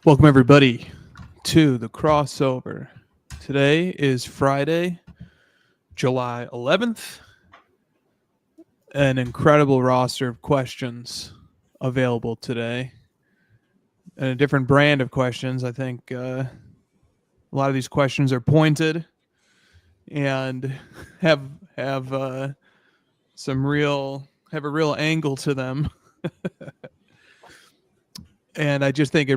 Welcome, everybody, to the crossover. Today is Friday, July 11th. An incredible roster of questions available today, and a different brand of questions. I think a lot of these questions are pointed and have have some real have a real angle to them, and I just think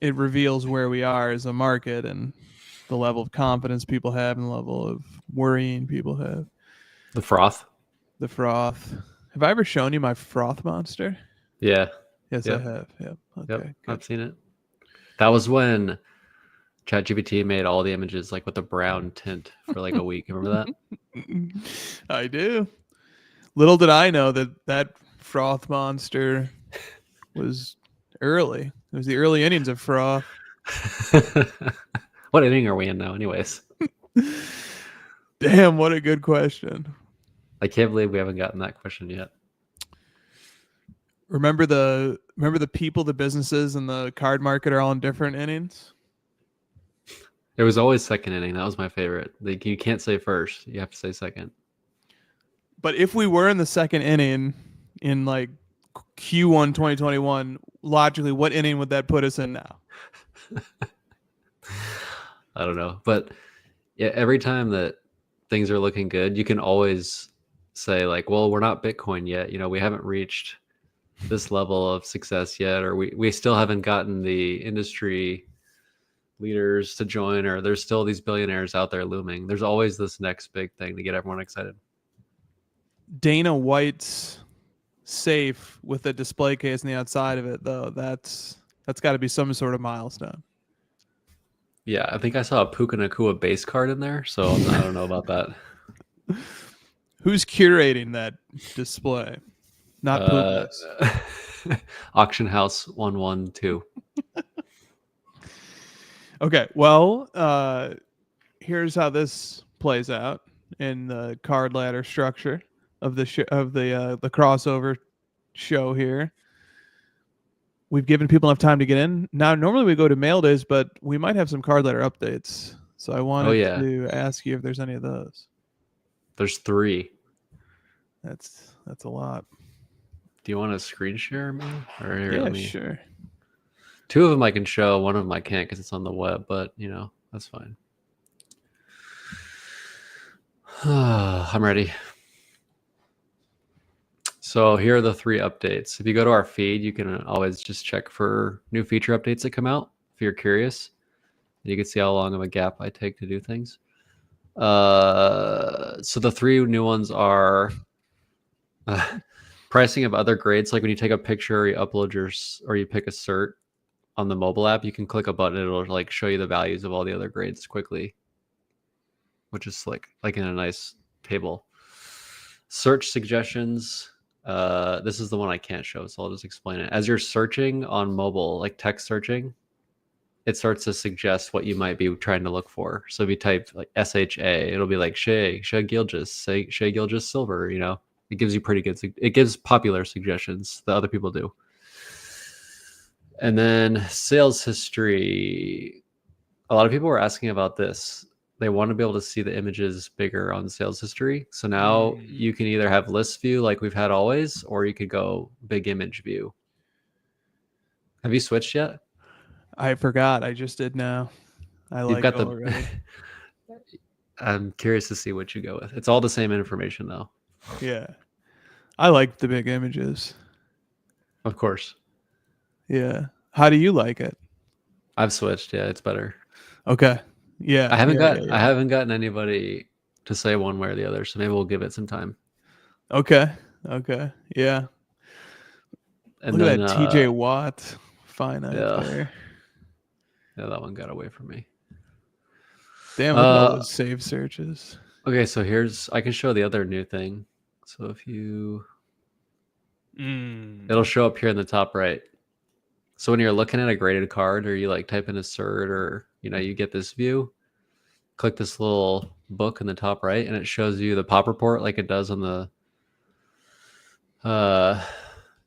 it reveals where we are as a market and the level of confidence people have and the level of worrying people have. The froth. The froth. Have I ever shown you my froth monster? Yeah. Yes, Yep. I have. Yep. Okay. Yep. Good. I've seen it. That was when ChatGPT made all the images like with the brown tint for like a week. Remember that? I do. Little did I know that froth monster was early. It was the early innings of froth. What inning are we in now, anyways? Damn, what a good question. I can't believe we haven't gotten that question yet. Remember the people, the businesses, and the card market are all in different innings? It was always second inning. That was my favorite. Like, you can't say first. You have to say second. But if we were in the second inning in like Q1 2021, logically, what inning would that put us in now? I don't know. But yeah, every time that things are looking good, you can always say like, well, we're not Bitcoin yet. We haven't reached this level of success yet, or we still haven't gotten the industry leaders to join, or there's still these billionaires out there looming. There's always this next big thing to get everyone excited. Dana White's safe with a display case on the outside of it, though, that's got to be some sort of milestone. Yeah, I think I saw a Puka Nakua base card in there, so I don't know about that. Who's curating that display? Not Pukas. Auction House 112. Okay, well, here's how this plays out in the card ladder structure of the the crossover show here. We've given people enough time to get in. Now, normally we go to mail days, but we might have some card ladder updates. So I wanted to ask you if there's any of those. There's 3. That's a lot. Do you want to screen share me? Or here, yeah, let me... sure. 2 of them I can show. One of them I can't because it's on the web, but that's fine. I'm ready. So here are the 3 updates. If you go to our feed, you can always just check for new feature updates that come out if you're curious. You can see how long of a gap I take to do things. So the 3 new ones are pricing of other grades. Like when you take a picture, you upload or you pick a cert on the mobile app, you can click a button. It'll like show you the values of all the other grades quickly, which is like in a nice table. Search suggestions. This is the one I can't show, so I'll just explain it. As you're searching on mobile, like text searching, it starts to suggest what you might be trying to look for. So if you type like SHA, it'll be like Shea Gilgis, Shea Gilgis Silver. It gives you pretty good. It gives popular suggestions that other people do. And then sales history. A lot of people were asking about this. They want to be able to see the images bigger on sales history. So now you can either have list view like we've had always, or you could go big image view. Have you switched yet? I forgot. I just did now. You've got already. I'm curious to see what you go with. It's all the same information though. Yeah. I like the big images. Of course. Yeah. How do you like it? I've switched. Yeah, it's better. Okay. Yeah. I haven't gotten anybody to say one way or the other, so maybe we'll give it some time. Okay. Yeah. And look then, at that TJ Watt finite there. Yeah, that one got away from me. Damn, look at all those save searches. Okay, so I can show the other new thing. So if you it'll show up here in the top right. So when you're looking at a graded card, or you like type in a cert, or you get this view, click this little book in the top right, and it shows you the pop report like it does on the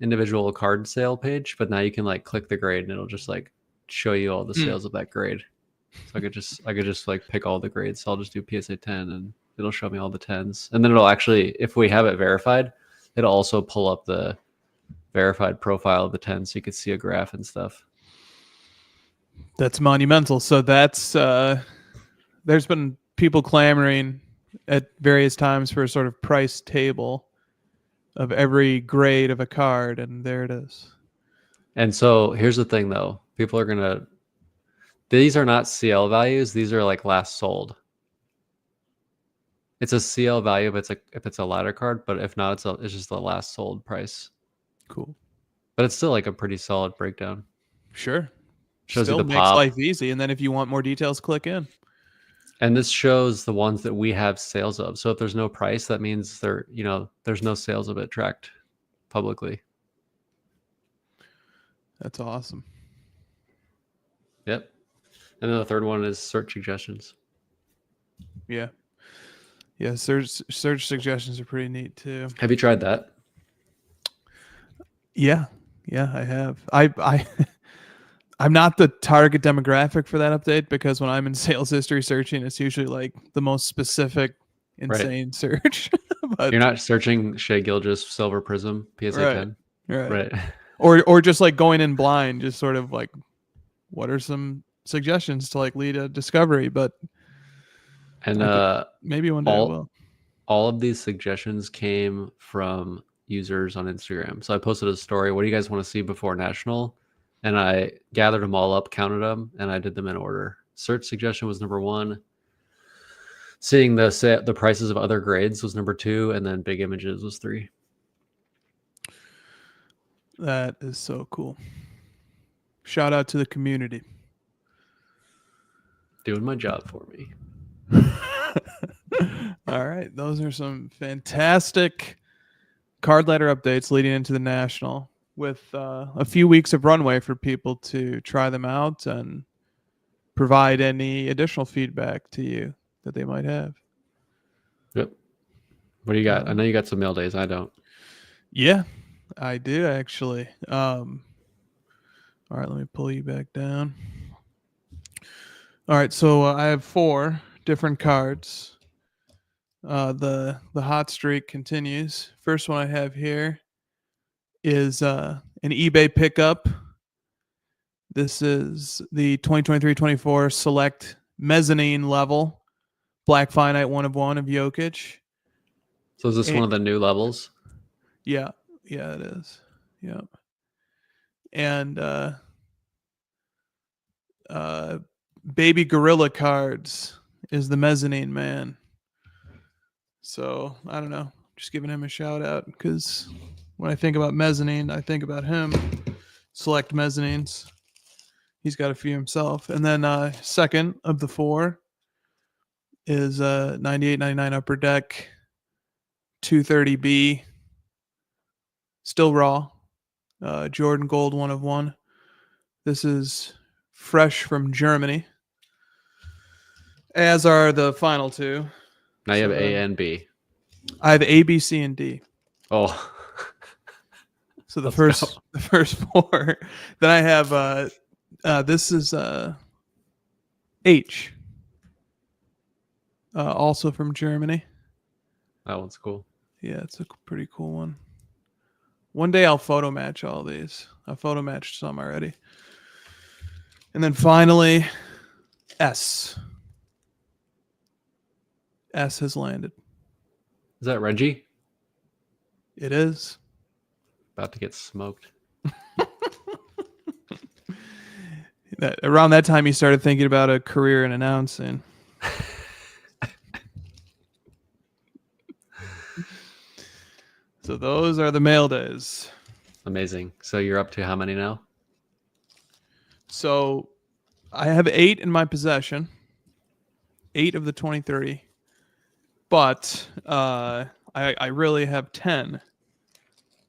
individual card sale page. But now you can like click the grade, and it'll just like show you all the sales of that grade. So I could just like pick all the grades. So I'll just do PSA 10 and it'll show me all the 10s. And then it'll actually, if we have it verified, it'll also pull up the verified profile of the 10 so you could see a graph and stuff. That's monumental. So that's there's been people clamoring at various times for a sort of price table of every grade of a card, and there it is. And so here's the thing though. People are gonna, these are not CL values, these are like last sold. It's a CL value if it's a ladder card, but if not, it's just the last sold price. Cool. But it's still like a pretty solid breakdown. Sure. Shows Still you the makes pop. life easy. And then if you want more details, click in. And this shows the ones that we have sales of. So if there's no price, that means there's no sales of it tracked publicly. That's awesome. Yep. And then the third one is search suggestions. Yeah. Yeah, search suggestions are pretty neat too. Have you tried that? Yeah. Yeah, I have. I'm not the target demographic for that update because when I'm in sales history searching, it's usually like the most specific, insane search. But you're not searching Shea Gilgis Silver Prism PSA 10. Right. Or just like going in blind, just sort of like, what are some suggestions to like lead a discovery? But maybe one day I will. All of these suggestions came from users on Instagram. So I posted a story. What do you guys want to see before National? And I gathered them all up, counted them, and I did them in order. Search suggestion was number 1. Seeing the prices of other grades was number 2, and then big images was 3. That is so cool. Shout out to the community. Doing my job for me. All right. Those are some fantastic card ladder updates leading into the National, with a few weeks of runway for people to try them out and provide any additional feedback to you that they might have. Yep. What do you got? I know you got some mail days. I don't. Yeah, I do actually. All right, let me pull you back down. All right, so I have 4 different cards. The hot streak continues. First one I have here is an eBay pickup. This is the 2023-24 select mezzanine level black finite 1 of 1 of Jokic. So is this one of the new levels? Yeah, it is. Yeah. And Baby Gorilla Cards is the mezzanine man. So I don't know, just giving him a shout out because when I think about mezzanine, I think about him. Select mezzanines. He's got a few himself. And then second of the 4 is 98-99 Upper Deck 230B. Still raw. Jordan Gold 1 of 1. This is fresh from Germany. As are the final 2. Now you have A and B. I have A, B, C, and D. Oh. So the first 4. Then I have this is H. Also from Germany. That one's cool. Yeah, it's a pretty cool one. One day I'll photo match all these. I photo matched some already. And then finally, S. S has landed. Is that Reggie? It is. About to get smoked. Around that time, he started thinking about a career in announcing. So those are the mail days. Amazing. So you're up to how many now? So I have 8 in my possession. 8 of the 23. But I really have 10.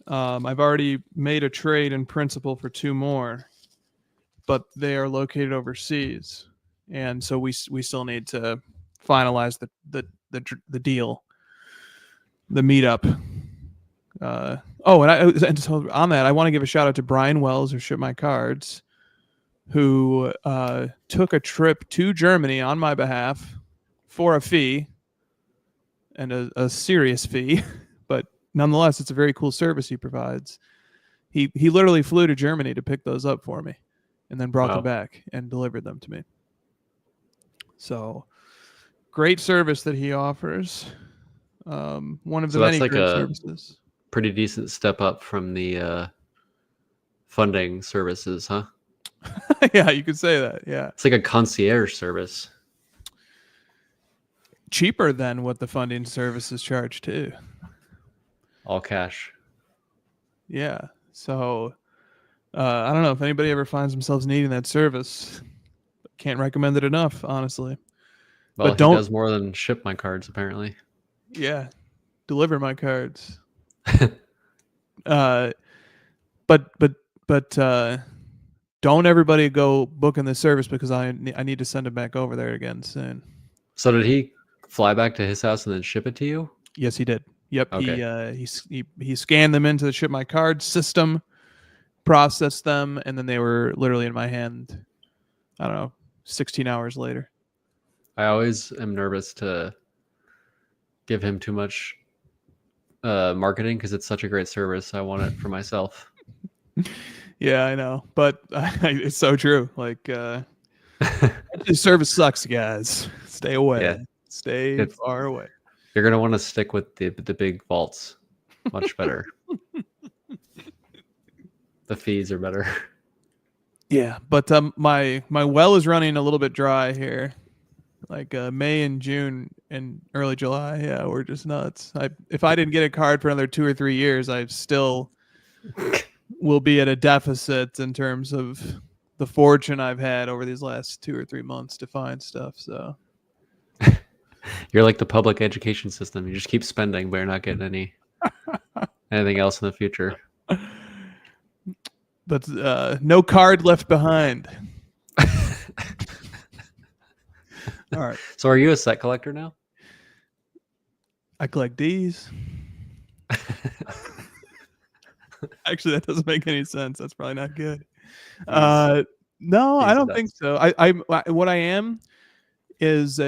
I've already made a trade in principle for 2 more, but they are located overseas, and so we still need to finalize the deal, the meetup. And so on that, I want to give a shout out to Brian Wells, who shipped my cards. who took a trip to Germany on my behalf for a fee, and a serious fee, but nonetheless, it's a very cool service he provides. He literally flew to Germany to pick those up for me, and then brought them back and delivered them to me. So, great service that he offers. One of the many great services. Pretty decent step up from the funding services, huh? Yeah, you could say that. Yeah, it's like a concierge service. Cheaper than what the funding services charge too. All cash. Yeah. So I don't know if anybody ever finds themselves needing that service. Can't recommend it enough, honestly. Well, but he does more than ship my cards, apparently. Yeah, deliver my cards. But don't everybody go booking this service, because I need to send it back over there again soon. So did he fly back to his house and then ship it to you? Yes, he did. Yep. Okay. He scanned them into the Ship My Cards system, processed them, and then they were literally in my hand, I don't know, 16 hours later. I always am nervous to give him too much marketing, because it's such a great service. I want it for myself. Yeah, I know, but it's so true. Like, the service sucks, guys. Stay away. Yeah. Stay far away. You're gonna want to stick with the big vaults. Much better. The fees are better. Yeah, but my well is running a little bit dry here. Like May and June and early July, yeah, we're just nuts. If I didn't get a card for another 2 or 3 years, I still will be at a deficit in terms of the fortune I've had over these last 2 or 3 months to find stuff. So you're like the public education system. You just keep spending, but you're not getting anything else in the future. But no card left behind. All right. So are you a set collector now? I collect D's. Actually, that doesn't make any sense. That's probably not good. No, I don't think so. I what I am is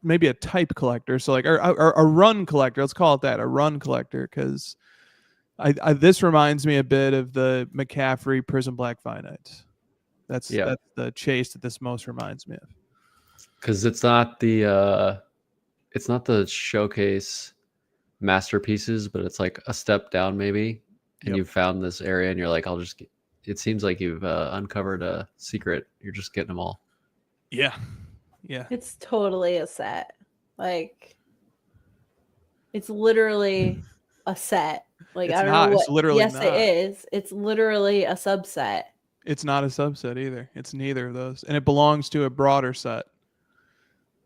maybe a type collector. So like a run collector. Let's call it that, a run collector, because this reminds me a bit of the McCaffrey Prism Black Finite. That's the chase that this most reminds me of. Because it's not the showcase masterpieces, but it's like a step down maybe, and you've found this area and you're like, it seems like you've uncovered a secret. You're just getting them all. Yeah It's totally a set. Like, it's literally a set. Like, I don't know what. It's literally not. It is. It's literally a subset. It's not a subset either. It's neither of those, and it belongs to a broader set.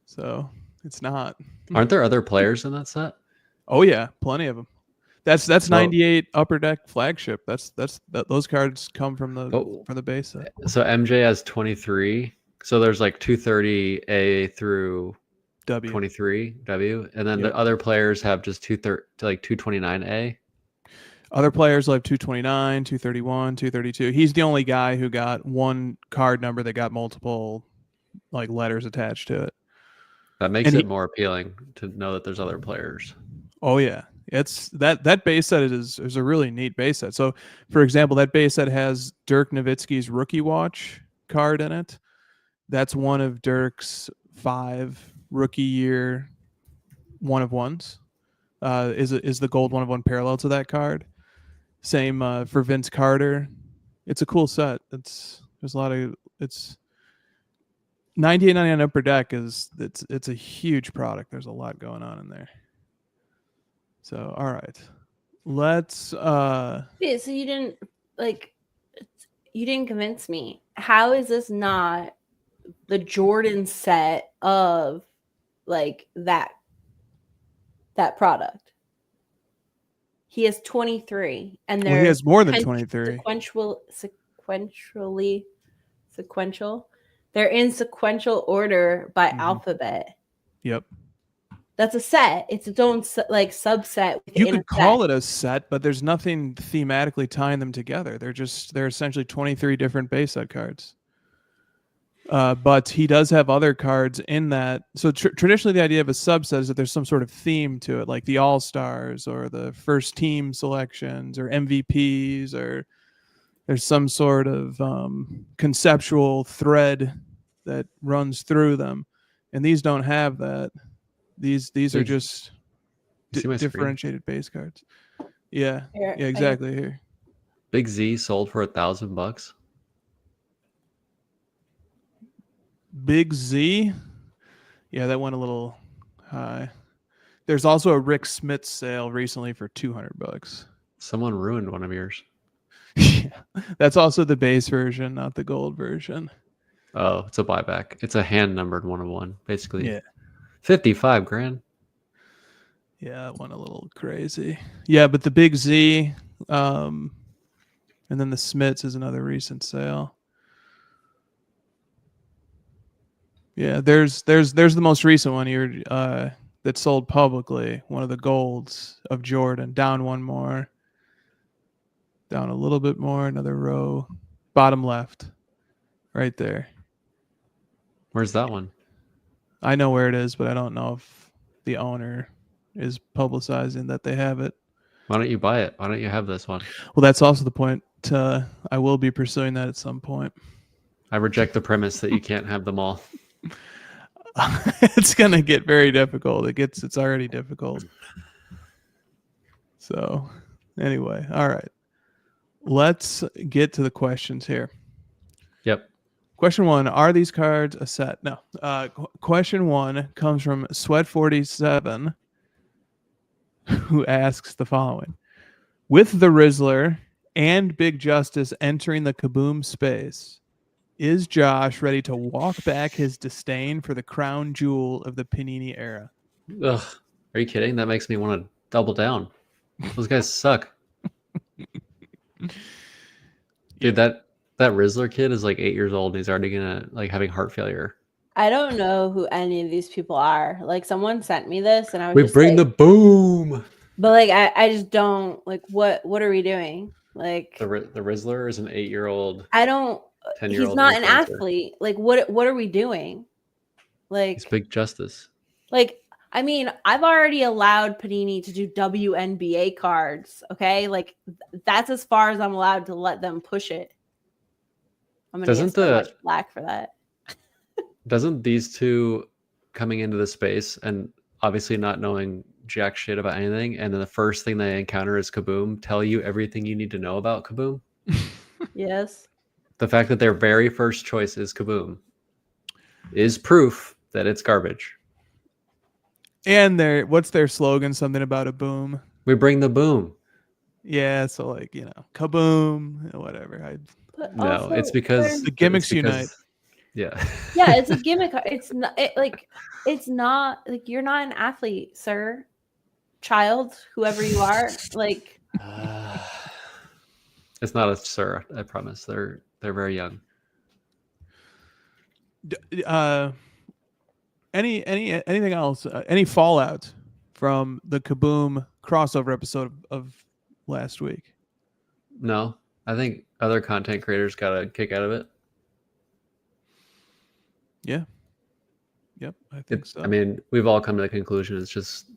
So it's not. Aren't there other players in that set? Oh yeah, plenty of them. That's 98 Upper Deck flagship. Those cards come from the base set. So MJ has 23. So there's like 230 A through W, 23 W, and then the other players have just 229 A. Other players will have 229, 231, 232. He's the only guy who got one card number that got multiple like letters attached to it. That makes it more appealing to know that there's other players. Oh yeah, it's that base set is a really neat base set. So, for example, that base set has Dirk Nowitzki's Rookie Watch card in it. That's one of Dirk's 5 rookie year 1-of-1s. Is the gold 1-of-1 parallel to that card? Same for Vince Carter. It's a cool set. It's 98.99 Upper Deck it's a huge product. There's a lot going on in there. So all right, let's. Yeah, so you didn't convince me. How is this not the Jordan set of like that product? He has 23, and he has more than 23. Sequential. They're in sequential order by alphabet. Yep. That's a set. It's its own subset. You could call it a set, but there's nothing thematically tying them together. They're essentially 23 different base set cards. But he does have other cards in that. So traditionally, the idea of a subset is that there's some sort of theme to it, like the All Stars or the first team selections or MVPs, or there's some sort of conceptual thread that runs through them. And these don't have that. These are just differentiated base cards. Yeah, yeah, exactly. Here, Big Z sold for $1,000. Big Z, yeah, that went a little high. There's also a Rick Smith sale recently for $200. Someone ruined one of yours. Yeah, that's also the base version, not the gold version. Oh, it's a buyback. It's a hand numbered 1/1, basically. Yeah, $55,000. Yeah, that went a little crazy. Yeah, but the Big Z, and then the Smiths is another recent sale. Yeah, there's the most recent one here that sold publicly. One of the golds of Jordan. Down one more. Down a little bit more. Another row. Bottom left. Right there. Where's that one? I know where it is, but I don't know if the owner is publicizing that they have it. Why don't you buy it? Why don't you have this one? Well, that's also the point. I will be pursuing that at some point. I reject the premise that you can't have them all. It's gonna get very difficult. It's already difficult. So anyway, all right. Let's get to the questions here. Yep. Question 1, are these cards a set? No. Question 1 comes from Sweat47, who asks the following. With the Rizzler and Big Justice entering the Kaboom space, is Josh ready to walk back his disdain for the crown jewel of the Panini era? Ugh. Are you kidding? That makes me want to double down. Those guys suck. Dude, that Rizzler kid is like 8 years old and he's already gonna having heart failure. I don't know who any of these people are. Like, someone sent me this and I was We bring the boom. But like I just don't like what are we doing? Like the Rizzler is an 8-year-old. I don't 10-year-old. He's not an athlete. Like what are we doing? Like it's Big Justice. Like, I mean, I've already allowed Panini to do WNBA cards. Okay, like that's as far as I'm allowed to let them push it. I'm gonna get so much flack for that. Doesn't these two coming into the space and obviously not knowing jack shit about anything, and then the first thing they encounter is Kaboom, tell you everything you need to know about Kaboom? Yes. The fact that their very first choice is Kaboom is proof that it's garbage. And what's their slogan? Something about a boom. We bring the boom. Yeah, so like, Kaboom, whatever. No, it's because the gimmicks unite. Yeah. Yeah, it's a gimmick. It's not like you're not an athlete, sir, child, whoever you are. Like, it's not a sir. I promise. They're very young. Anything else? Any fallout from the Kaboom crossover episode of last week? No, I think other content creators got a kick out of it. Yeah. Yep, I think so. I mean, we've all come to the conclusion it's just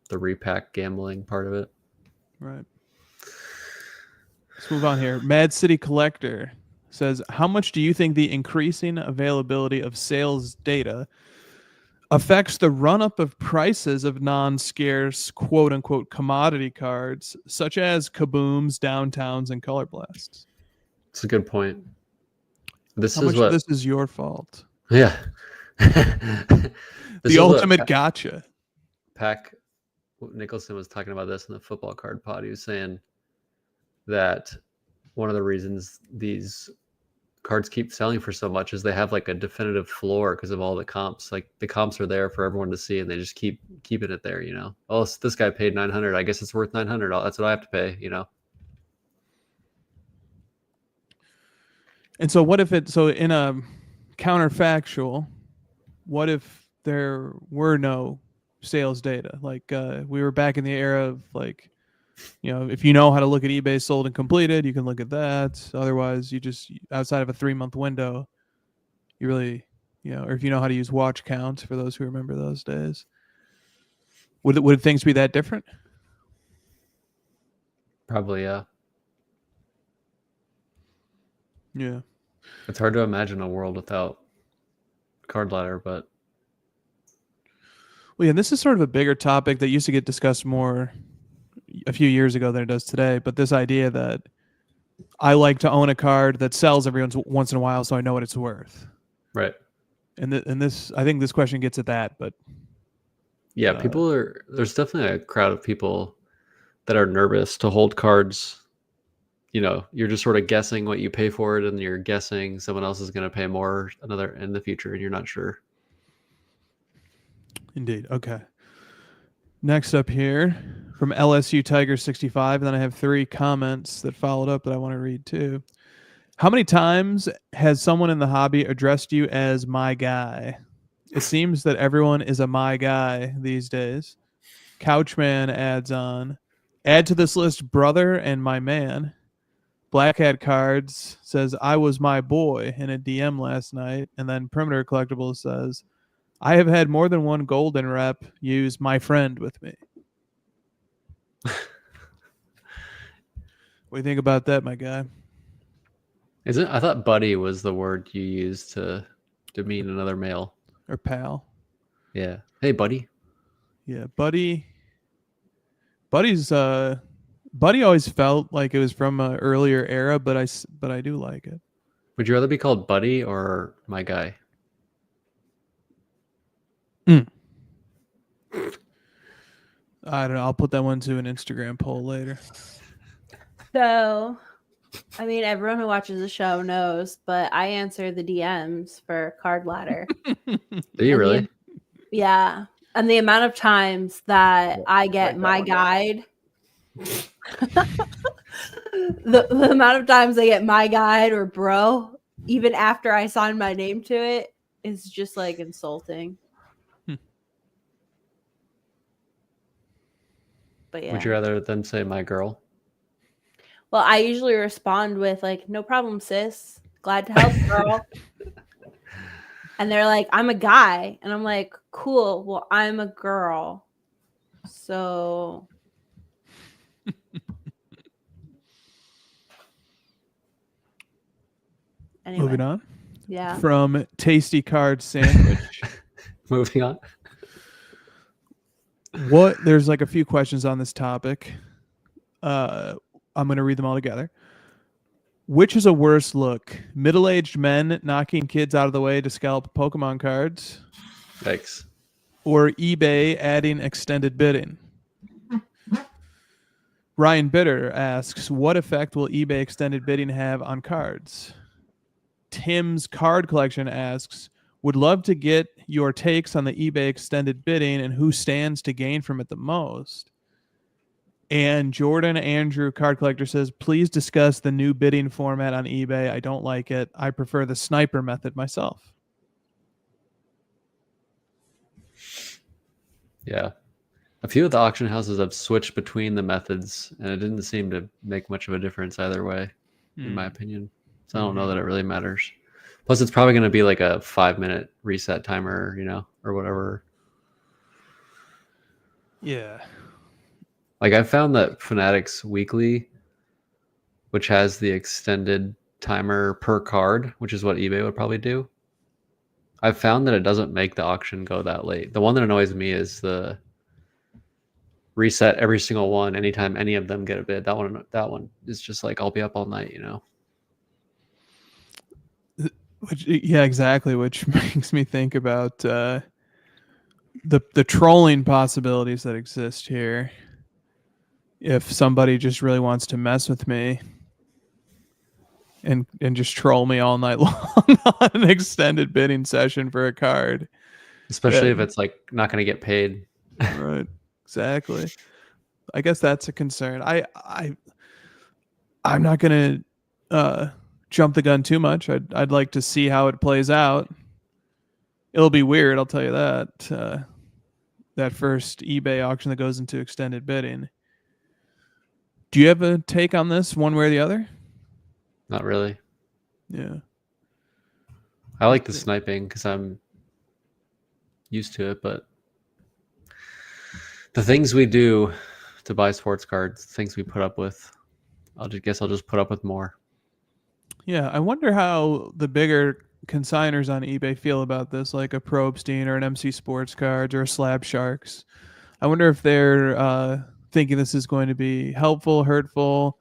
the repack gambling part of it. Right. Let's move on here. Mad City Collector says, how much do you think the increasing availability of sales data affects the run-up of prices of non-scarce, quote-unquote, commodity cards, such as Kabooms, Downtowns, and Color Blasts? It's a good point. This is your fault. Yeah. The ultimate gotcha. Pac Nicholson was talking about this in the football card pod. He was saying that one of the reasons these cards keep selling for so much is they have like a definitive floor because of all the comps. Like the comps are there for everyone to see, and they just keep keeping it there. Oh, this guy paid $900. I guess it's worth $900. That's what I have to pay. And so what if in a counterfactual, what if there were no sales data. Like we were back in the era of like, if you know how to look at eBay sold and completed, you can look at that. Otherwise, you just outside of a 3-month window, you really, or if you know how to use watch count for those who remember those days. Would things be that different? Probably, yeah. Yeah. It's hard to imagine a world without card ladder, but well, yeah, this is sort of a bigger topic that used to get discussed more a few years ago than it does today. But this idea that I like to own a card that sells every once in a while, so I know what it's worth. Right. And this, I think this question gets at that. But yeah, there's definitely a crowd of people that are nervous to hold cards. You're just sort of guessing what you pay for it, and you're guessing someone else is going to pay more in the future, and you're not sure. Indeed. Okay. Next up here from LSU Tiger 65, and then I have 3 comments that followed up that I want to read too. How many times has someone in the hobby addressed you as my guy? It seems that everyone is a my guy these days. Couchman adds on, add to this list brother and my man. Black Hat Cards says, I was my boy in a DM last night. And then Perimeter Collectibles says, I have had more than one golden rep use my friend with me. What do you think about that, my guy? I thought buddy was the word you used to demean another male. Or pal. Yeah. Hey, buddy. Yeah, buddy. Buddy always felt like it was from an earlier era, but I do like it. Would you rather be called buddy or my guy? I don't know. I'll put that one to an Instagram poll later. So, I mean, everyone who watches the show knows, but I answer the DMs for Card Ladder. Do you really? Yeah. And the amount of times that I get my guide, the amount of times I get my guide or bro, even after I sign my name to it, is just like insulting. But yeah. Would you rather than say my girl? Well, I usually respond with like, no problem, sis. Glad to help, girl. And they're like, I'm a guy. And I'm like, cool. Well, I'm a girl. So. Anyway. Moving on. Yeah. From Tasty Card Sandwich. Moving on. There's like a few questions on this topic. I'm going to read them all together. Which is a worse look? Middle-aged men knocking kids out of the way to scalp Pokemon cards? Thanks. Or eBay adding extended bidding? Ryan Bitter asks, what effect will eBay extended bidding have on cards? Tim's Card Collection asks, would love to get your takes on the eBay extended bidding and who stands to gain from it the most. And Jordan Andrew Card Collector says, please discuss the new bidding format on eBay. I don't like it. I prefer the sniper method myself. Yeah. A few of the auction houses have switched between the methods, and it didn't seem to make much of a difference either way, in my opinion. So I don't know that it really matters. Plus, it's probably going to be like a 5-minute reset timer, or whatever. Yeah. Like I found that Fanatics Weekly, which has the extended timer per card, which is what eBay would probably do. I've found that it doesn't make the auction go that late. The one that annoys me is the reset every single one anytime any of them get a bid. That one is just like I'll be up all night, Yeah, exactly. Which makes me think about the trolling possibilities that exist here. If somebody just really wants to mess with me and just troll me all night long on an extended bidding session for a card. Especially if it's like not going to get paid. Right. Exactly. I guess that's a concern. I'm not going to jump the gun too much. I'd like to see how it plays out. It'll be weird, I'll tell you that. that first eBay auction that goes into extended bidding. Do you have a take on this one way or the other? Not really. Yeah. I like the sniping because I'm used to it, but the things we do to buy sports cards, things we put up with, I'll just put up with more. Yeah, I wonder how the bigger consigners on eBay feel about this, like a Probstein or an MC Sports Cards or a Slab Sharks. I wonder if they're thinking this is going to be helpful, hurtful.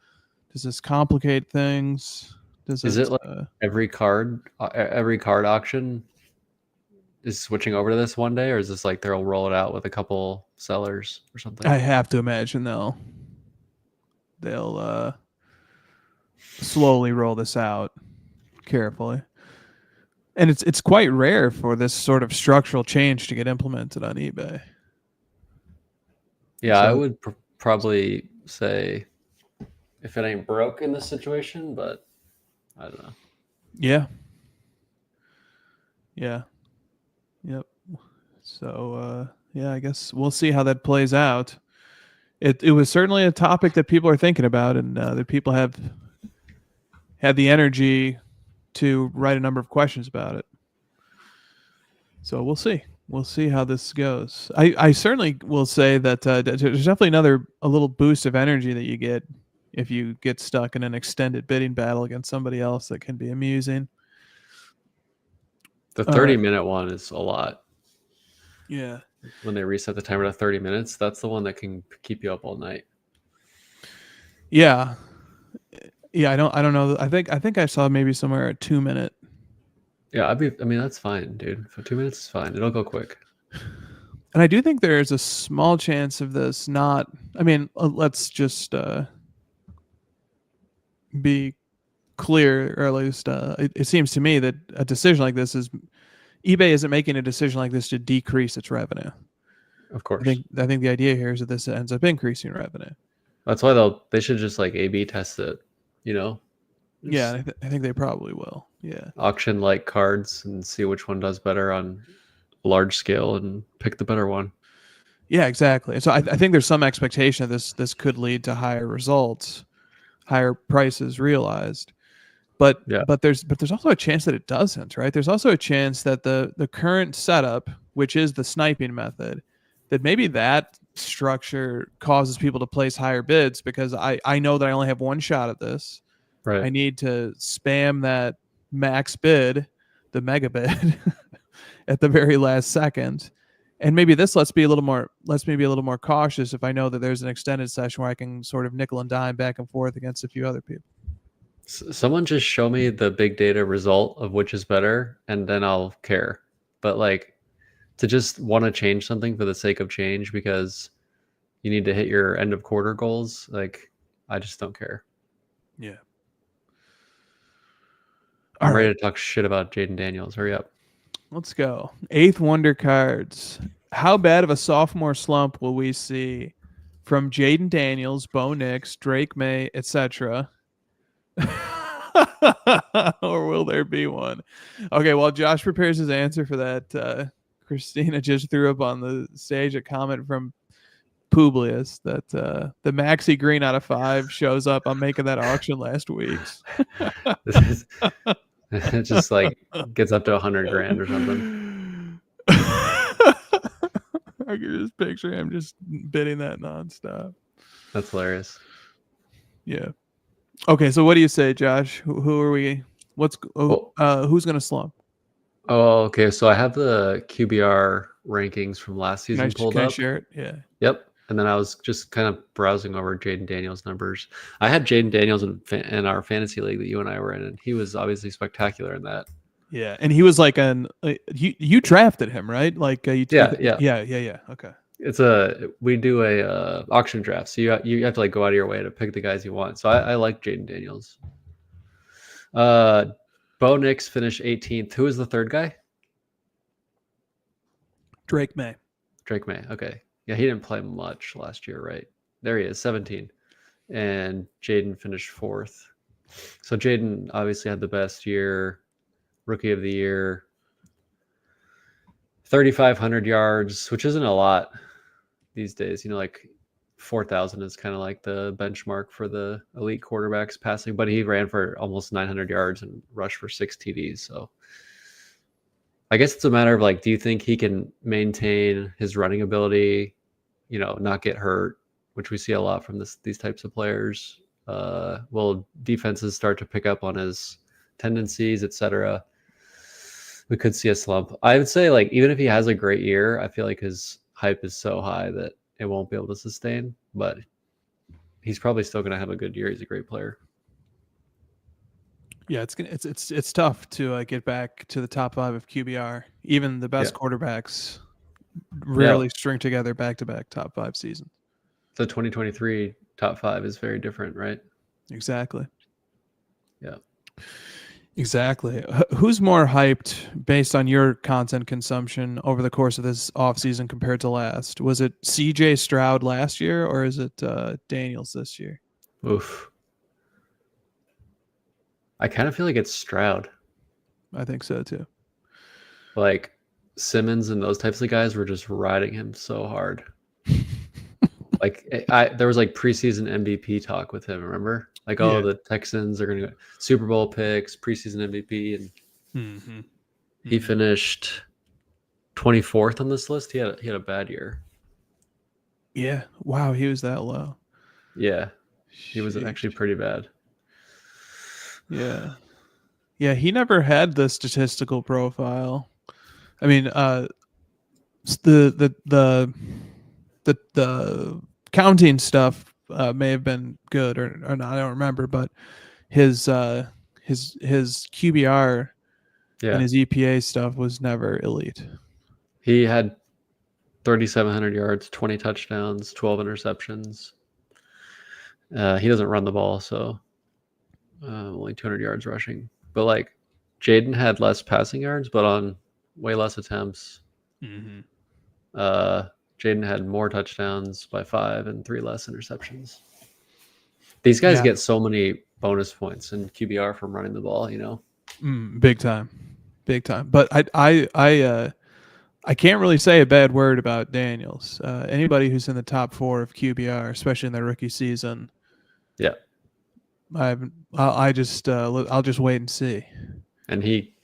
Does this complicate things? Is it like every card auction is switching over to this one day, or is this like they'll roll it out with a couple sellers or something? I have to imagine they'll slowly roll this out carefully. And it's quite rare for this sort of structural change to get implemented on eBay. Yeah, so, I would probably say if it ain't broke in this situation, but I don't know. Yeah. Yeah. Yep. So yeah, I guess we'll see how that plays out. It was certainly a topic that people are thinking about, and that people have had the energy to write a number of questions about it. So we'll see. We'll see how this goes. I certainly will say that there's definitely a little boost of energy that you get if you get stuck in an extended bidding battle against somebody else that can be amusing. The 30-minute one is a lot. Yeah. When they reset the timer to 30 minutes, that's the one that can keep you up all night. Yeah. Yeah, I don't know. I think I saw maybe somewhere a 2-minute. Yeah, I mean that's fine, dude. For 2 minutes is fine. It'll go quick. And I do think there's a small chance of this not. I mean, let's just be clear, or at least it seems to me that a decision like this is eBay isn't making a decision like this to decrease its revenue. Of course. I think the idea here is that this ends up increasing revenue. That's why they should just like A/B test it, you know? Just yeah, I think they probably will. Yeah. Auction like cards and see which one does better on a large scale and pick the better one. Yeah, exactly. So I think there's some expectation that this could lead to higher results, higher prices realized. But there's also a chance that it doesn't, right? There's also a chance that the current setup, which is the sniping method, that maybe that structure causes people to place higher bids because I know that I only have one shot at this. Right. I need to spam that max bid, the mega bid, at the very last second. And maybe this lets me be a little more cautious if I know that there's an extended session where I can sort of nickel and dime back and forth against a few other people. Someone just show me the big data result of which is better, and then I'll care. But like to just want to change something for the sake of change because you need to hit your end of quarter goals, like I just don't care. Yeah. I'm ready to talk shit about Jaden Daniels. Hurry up. Let's go. 8th Wonder cards. How bad of a sophomore slump will we see from Jaden Daniels, Bo Nix, Drake May, etc.? Or will there be one? Okay, while Josh prepares his answer for that, Christina just threw up on the stage a comment from Publius that the Maxi Green out of 5 shows up. I'm making that auction last week. It just like gets up to $100,000 or something. I can just picture him just bidding that nonstop. That's hilarious. Yeah. Okay, so what do you say, Josh? Who are we? Who's gonna slump? Oh, okay. So I have the QBR rankings from last season pulled up. Can I share it? Yeah. Yep. And then I was just kind of browsing over Jaden Daniels' numbers. I had Jaden Daniels in our fantasy league that you and I were in, and he was obviously spectacular in that. Yeah, and he was like you drafted him, right? Like yeah. Okay. We do a auction draft, so you have to like go out of your way to pick the guys you want. So I like Jaden Daniels. Bo Nix finished 18th. Who is the third guy? Drake May. Okay. Yeah, he didn't play much last year, right? There he is, 17. And Jaden finished 4th. So Jaden obviously had the best year, rookie of the year. 3,500 yards, which isn't a lot these days. Like 4,000 is kind of like the benchmark for the elite quarterbacks passing, but he ran for almost 900 yards and rushed for 6 TDs. So I guess it's a matter of like, do you think he can maintain his running ability, not get hurt, which we see a lot from these types of players? Will defenses start to pick up on his tendencies, etc.? We could see a slump. I would say, like, even if he has a great year, I feel like his hype is so high that it won't be able to sustain. But he's probably still going to have a good year. He's a great player. Yeah, it's tough to get back to the top 5 of QBR. Even the best quarterbacks rarely string together back-to-back top 5 seasons. The 2023 top 5 is very different, right? Exactly. Yeah. Exactly. Who's more hyped based on your content consumption over the course of this offseason compared to last? Was it CJ Stroud last year, or is it Daniels this year? Oof. I kind of feel like it's Stroud. I think so too. Like Simmons and those types of guys were just riding him so hard. Like there was like preseason MVP talk with him, remember? Like, the Texans are going to go Super Bowl picks, preseason MVP, and he finished 24th on this list. He had a bad year. Yeah. Wow, he was that low. Yeah. He was actually pretty bad. Yeah. Yeah, he never had the statistical profile. I mean, the counting stuff may have been good or not. I don't remember, but his QBR and his EPA stuff was never elite. He had 3,700 yards, 20 touchdowns, 12 interceptions. He doesn't run the ball, so only 200 yards rushing. But like Jaden had less passing yards, but on way less attempts. Jaden had more touchdowns by 5 and 3 less interceptions. These guys get so many bonus points in QBR from running the ball, Big time. But I can't really say a bad word about Daniels. Anybody who's in the top 4 of QBR, especially in their rookie season. Yeah. I'll just wait and see. And he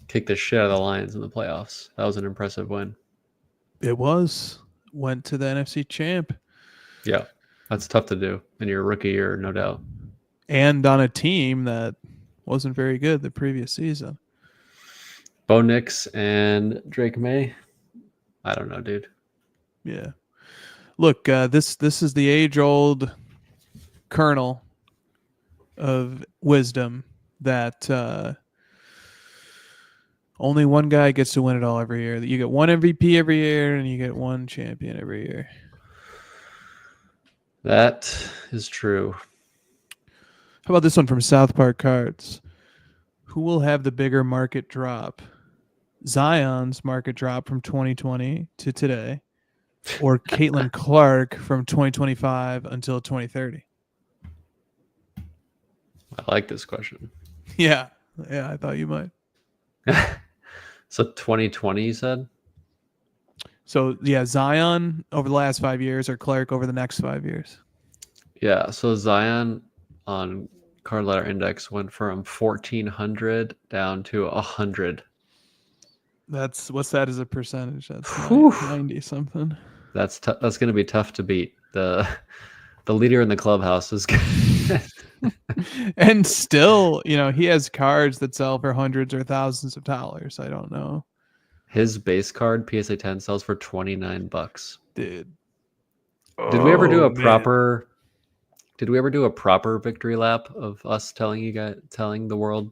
kicked the shit out of the Lions in the playoffs. That was an impressive win. It was. Went to the NFC champ. Yeah. That's tough to do in your rookie year, no doubt. And on a team that wasn't very good the previous season. Bo Nix and Drake May. I don't know, dude. Yeah. Look, this is the age-old kernel of wisdom that only one guy gets to win it all every year. You get one MVP every year, and you get one champion every year. That is true. How about this one from South Park Cards? Who will have the bigger market drop? Zion's market drop from 2020 to today, or Caitlin Clark from 2025 until 2030? I like this question. Yeah, I thought you might. So 2020, you said? So, yeah, Zion over the last 5 years or Clark over the next 5 years? Yeah, so Zion on card letter index went from 1,400 down to 100. What's that as a percentage? That's 90 something. That's going to be tough to beat. The leader in the clubhouse is good. And still, he has cards that sell for hundreds or thousands of dollars. I don't know. His base card PSA 10 sells for $29. Dude. Did we ever do a proper victory lap of us telling the world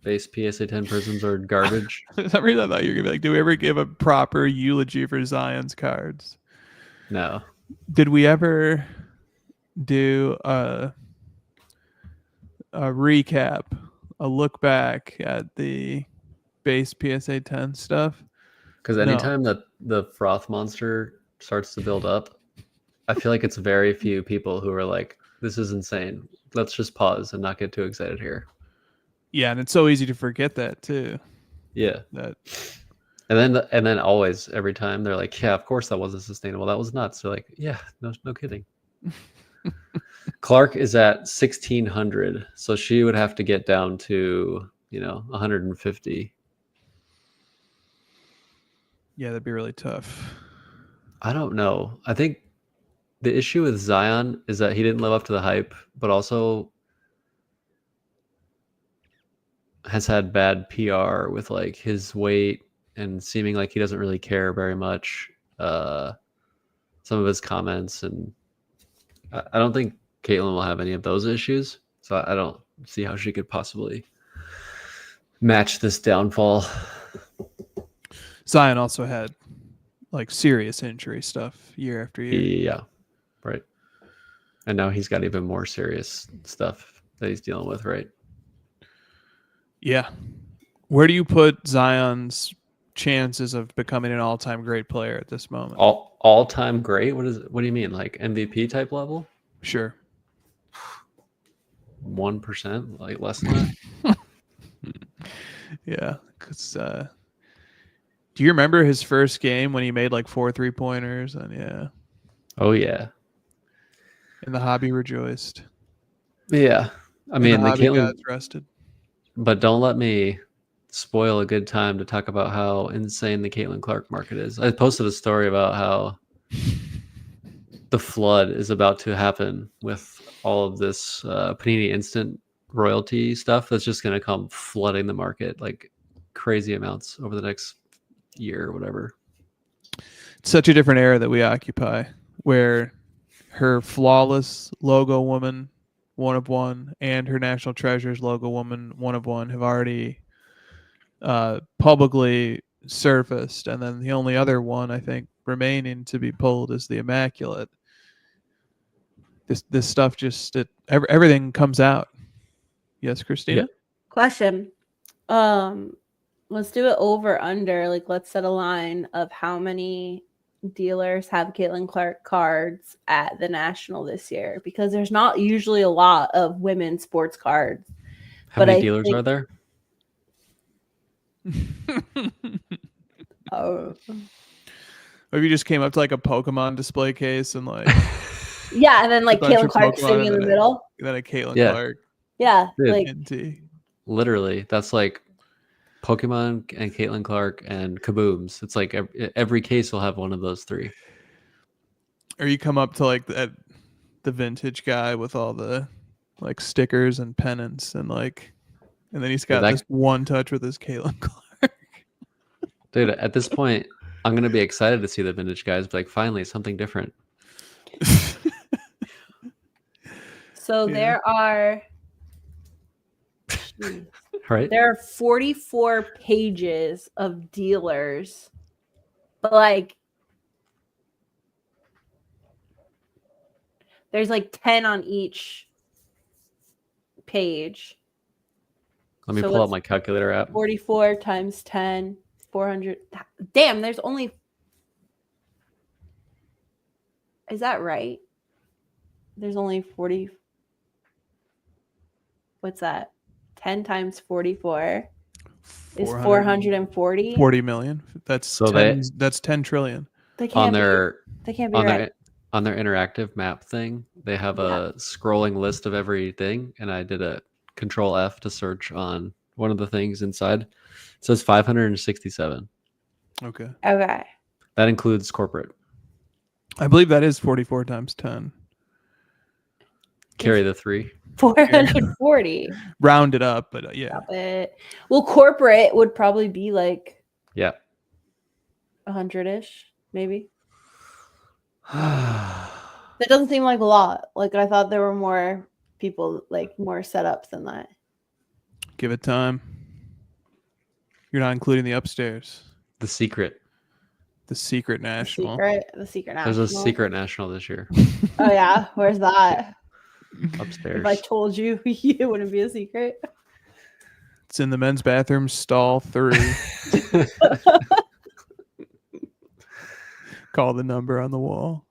base PSA 10 prisms are garbage? For some reason I thought you were gonna be like, do we ever give a proper eulogy for Zion's cards? No. Did we ever do a recap, a look back at the base PSA 10 stuff? Because anytime that the froth monster starts to build up, I feel like it's very few people who are like, this is insane. Let's just pause and not get too excited here. Yeah, and it's so easy to forget that too. Yeah. And then always every time they're like, yeah, of course that wasn't sustainable. That was nuts. They're like, yeah, no kidding. Clark is at 1,600, so she would have to get down to 150. Yeah, that'd be really tough. I don't know. I think the issue with Zion is that he didn't live up to the hype, but also has had bad PR with like his weight and seeming like he doesn't really care very much. Some of his comments, and I don't think Caitlin will have any of those issues. So I don't see how she could possibly match this downfall. Zion also had like serious injury stuff year after year. Yeah, right. And now he's got even more serious stuff that he's dealing with, right? Yeah. Where do you put Zion's chances of becoming an all-time great player at this moment? All-time great? What do you mean? Like MVP type level? Sure. 1%, like less than that. Yeah, because do you remember his first game when he made like 4 3-pointers? And yeah. Oh yeah. And the hobby rejoiced. Yeah, I mean the hobby Caitlin gods rested. But don't let me spoil a good time to talk about how insane the Caitlin Clark market is. I posted a story about how the flood is about to happen with all of this Panini Instant royalty stuff that's just going to come flooding the market like crazy amounts over the next year or whatever. It's such a different era that we occupy, where her flawless logo woman, 1 of 1, and her National Treasures logo woman, 1 of 1, have already publicly surfaced, and then the only other one I think remaining to be pulled is the Immaculate. This stuff just everything comes out. Yes, Christina? Yeah. Question. Let's do it over under. Like, let's set a line of how many dealers have Caitlin Clark cards at the National this year, because there's not usually a lot of women's sports cards. How many dealers are there? Oh. Or if you just came up to like a Pokemon display case and like yeah, and then like Caitlin Clark sitting in the middle. Then a Caitlin Clark. Yeah, dude, like literally, that's like Pokemon and Caitlin Clark and Kabooms. It's like every case will have one of those 3. Or you come up to like the vintage guy with all the like stickers and pennants and then he's got this one touch with his Caitlin Clark. Dude, at this point, I'm gonna be excited to see the vintage guys. But like, finally, something different. So there are. Right. There are 44 pages of dealers, but like there's like 10 on each page. Let me pull up my calculator app. 44 times 10, 400. Damn, there's only. Is that right? There's only 40. What's that? 10 times 44 is 440. 40 million. That's 10 trillion. They can't be right. On their interactive map thing, they have a scrolling list of everything, and I did a Control F to search on one of the things inside. It says 567. Okay. That includes corporate. I believe that is 44 times 10. Carry the 3. 440. Round it up, but yeah. Well, corporate would probably be like 100-ish, maybe. That doesn't seem like a lot. Like, I thought there were more people, like more setups than that. Give it time. You're not including the upstairs. The secret national. The secret national. There's a secret national this year. Oh yeah, where's that? Upstairs. If I told you, it wouldn't be a secret. It's in the men's bathroom, stall 3. Call the number on the wall.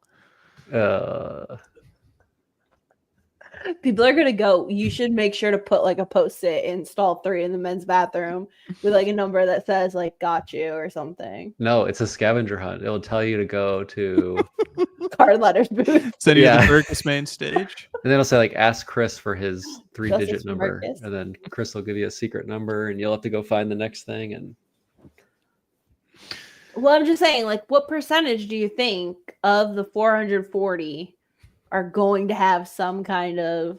People are gonna go. You should make sure to put like a post-it in stall 3 in the men's bathroom with like a number that says like "got you" or something. No, it's a scavenger hunt. It'll tell you to go to card letters booth. Send you to the Burkus main stage. And then it'll say like ask Chris for his 3-digit number. Marcus. And then Chris will give you a secret number and you'll have to go find the next thing. And well, I'm just saying, like, what percentage do you think of the 440 are going to have some kind of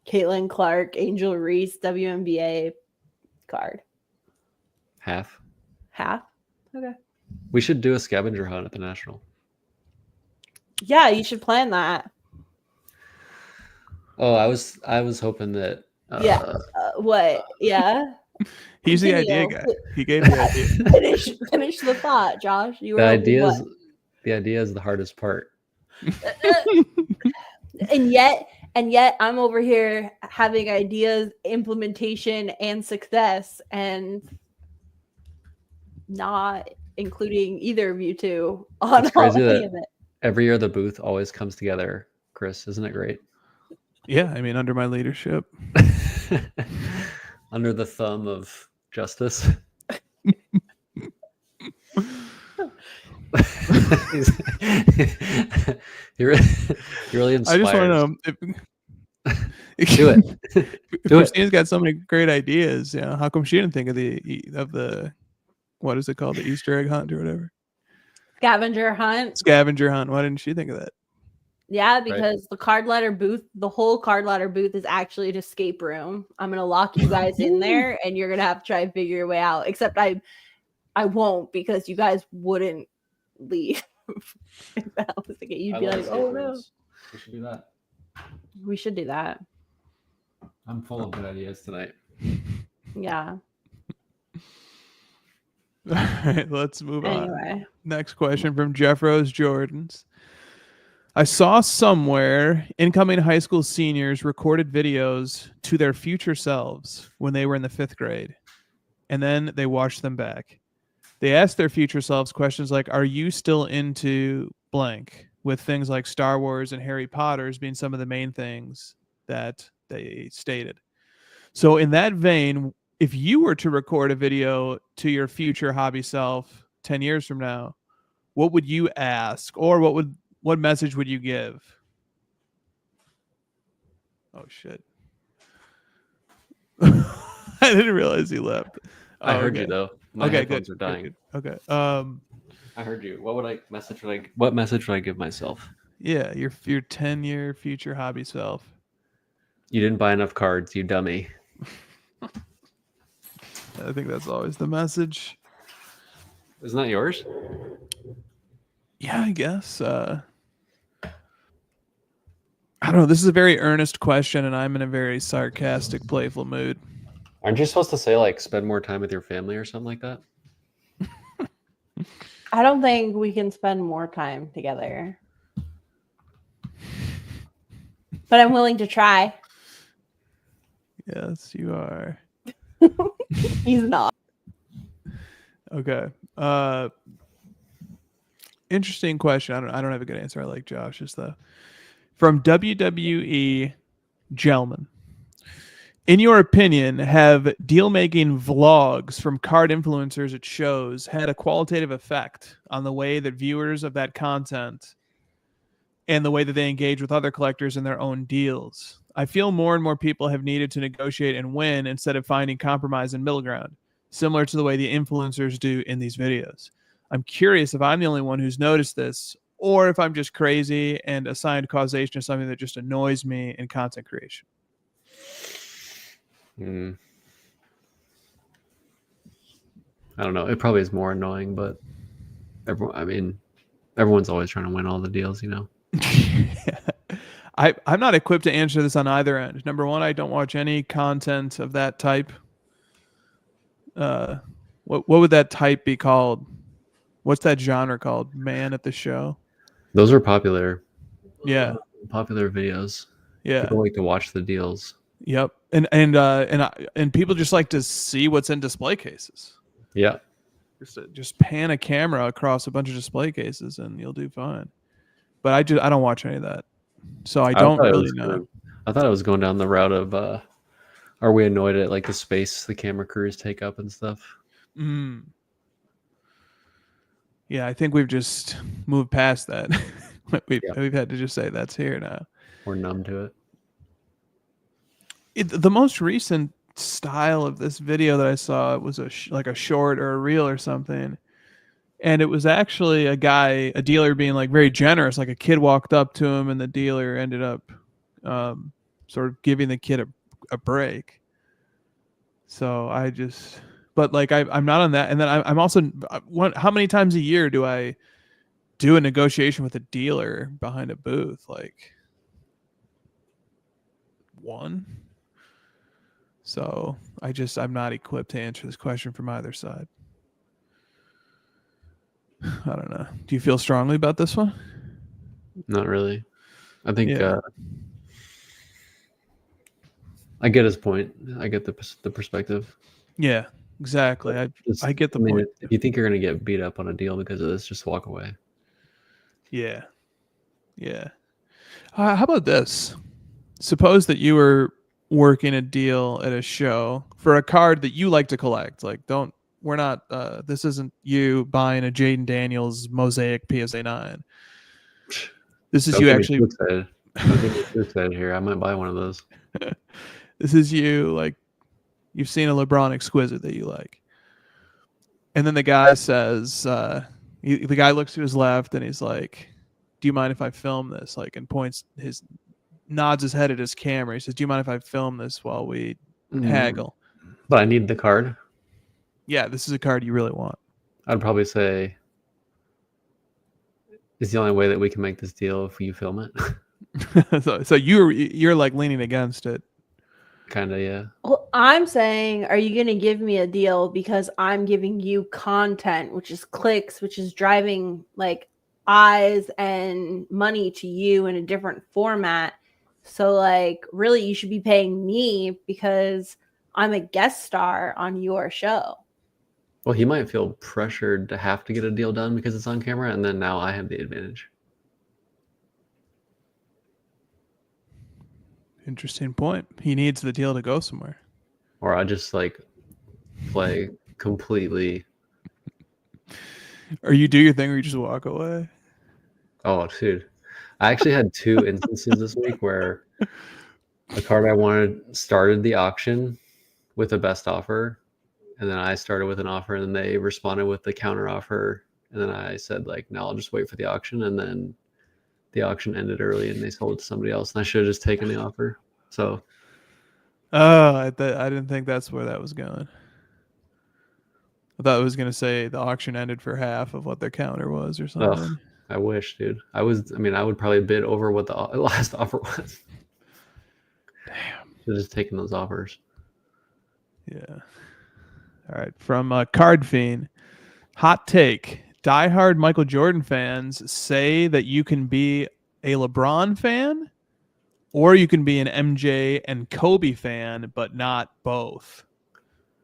Caitlin Clark, Angel Reese, WNBA card? Half. Half? Okay. We should do a scavenger hunt at the National. Yeah, you should plan that. Oh, I was hoping that. What? Yeah. He's the idea guy. He gave the idea. Finish the thought, Josh. The idea is the hardest part. and yet I'm over here having ideas, implementation, and success, and not including either of you two on all of it. Every year the booth always comes together. Chris, isn't it great? Yeah, I mean, under my leadership. Under the thumb of justice. He really inspires. I just want to know do it. Christina's got so many great ideas. You know, how come she didn't think of the what is it called, the Easter egg hunt or whatever? Scavenger hunt. Scavenger hunt. Why didn't she think of that? Yeah, because the card letter booth, the whole card letter booth is actually an escape room. I'm gonna lock you guys in there, and you're gonna have to try and figure your way out. Except I won't, because you guys wouldn't leave. If that was the case, you'd be like, "Oh no." We should do that. We should do that. I'm full of good ideas tonight. Yeah. All right, let's move on. Next question from Jeff Rose Jordans. I saw somewhere incoming high school seniors recorded videos to their future selves when they were in the 5th grade, and then they watched them back. They asked their future selves questions like, are you still into blank? With things like Star Wars and Harry Potter's being some of the main things that they stated. So in that vein, if you were to record a video to your future hobby self 10 years from now, what would you ask, or what message would you give? Oh shit. I didn't realize he left. I heard you though. My headphones are dying. Good. Okay. I heard you. What message would I give myself? Yeah, your 10-year future hobby self. You didn't buy enough cards, you dummy. I think that's always the message. Isn't that yours? Yeah, I guess. I don't know. This is a very earnest question, and I'm in a very sarcastic, playful mood. Aren't you supposed to say, like, spend more time with your family or something like that? I don't think we can spend more time together. But I'm willing to try. Yes, you are. He's not. Okay. Interesting question. I don't have a good answer. I like Josh's though. From WWE Gelman. In your opinion, have deal-making vlogs from card influencers at shows had a qualitative effect on the way that viewers of that content and the way that they engage with other collectors in their own deals? I feel more and more people have needed to negotiate and win instead of finding compromise and middle ground, similar to the way the influencers do in these videos. I'm curious if I'm the only one who's noticed this, or if I'm just crazy and assigned causation to something that just annoys me in content creation. I don't know. It probably is more annoying, but everyone's always trying to win all the deals, you know? Yeah. I'm not equipped to answer this on either end. Number one, I don't watch any content of that type. What would that type be called? What's that genre called? Man at the show? Those are popular. Yeah. Popular videos. Yeah. People like to watch the deals. Yep. And people just like to see what's in display cases. Yeah. Just pan a camera across a bunch of display cases and you'll do fine. But I don't watch any of that. So I don't really know. I thought I was going down the route of are we annoyed at like the space the camera crews take up and stuff? Yeah, I think we've just moved past that. We've had to just say that's here now. We're numb to it. The most recent style of this video that I saw was like a short or a reel or something. And it was actually a dealer being like very generous. Like a kid walked up to him and the dealer ended up sort of giving the kid a break. So but like I'm not on that. And then I'm also, how many times a year do I do a negotiation with a dealer behind a booth? Like one. So I'm not equipped to answer this question from either side. I don't know. Do you feel strongly about this one? Not really. I think I get his point. I get the perspective. Yeah, exactly. I get the point. If you think you're going to get beat up on a deal because of this, just walk away. Yeah. Yeah. How about this? Suppose that you were working a deal at a show for a card that you like to collect. Like, this isn't you buying a Jaden Daniels Mosaic PSA 9. This is you actually. Don't get me too excited here. I might buy one of those. This is you, like, you've seen a LeBron exquisite that you like. And then the guy says, the guy looks to his left and he's like, do you mind if I film this? Like, and nods his head at his camera. He says, do you mind if I film this while we haggle? But I need the card. Yeah, this is a card you really want. I'd probably say it's the only way that we can make this deal if you film it. so you're like leaning against it. Kind of, yeah. Well, I'm saying, are you going to give me a deal because I'm giving you content, which is clicks, which is driving like eyes and money to you in a different format. So like really you should be paying me because I'm a guest star on your show. Well, he might feel pressured to have to get a deal done because it's on camera, and then now I have the advantage. Interesting point. He needs the deal to go somewhere. Or I just like play completely. Or you do your thing or you just walk away. Oh, dude. I actually had 2 instances this week where a card I wanted started the auction with a best offer. And then I started with an offer and then they responded with the counter offer. And then I said like, no, I'll just wait for the auction. And then the auction ended early and they sold it to somebody else. And I should have just taken the offer. So. Oh, I didn't think that's where that was going. I thought it was going to say the auction ended for half of what their counter was or something. Ugh, I wish, dude. I would probably bid over what the last offer was. Damn. Should have just taken those offers. Yeah. All right. From Card Fiend. Hot take. Diehard Michael Jordan fans say that you can be a LeBron fan or you can be an MJ and Kobe fan, but not both.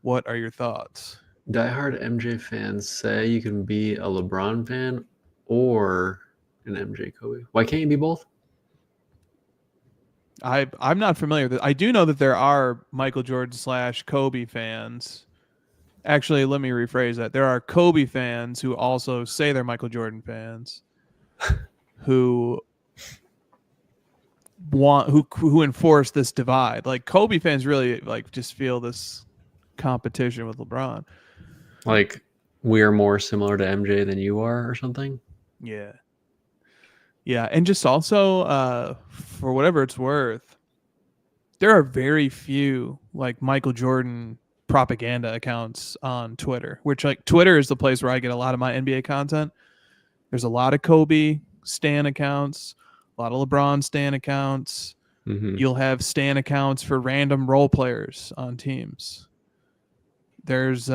What are your thoughts? Diehard MJ fans say you can be a LeBron fan or an MJ Kobe. Why can't you be both? I'm not familiar with it. I do know that there are Michael Jordan / Kobe fans. Actually, let me rephrase that. There are Kobe fans who also say they're Michael Jordan fans who enforce this divide. Like Kobe fans really like just feel this competition with LeBron. Like we are more similar to MJ than you are or something? Yeah. Yeah, and just also for whatever it's worth, there are very few like Michael Jordan propaganda accounts on Twitter, which like Twitter is the place where I get a lot of my NBA content. There's a lot of Kobe stan accounts, a lot of LeBron stan accounts. Mm-hmm. You'll have stan accounts for random role players on teams. There's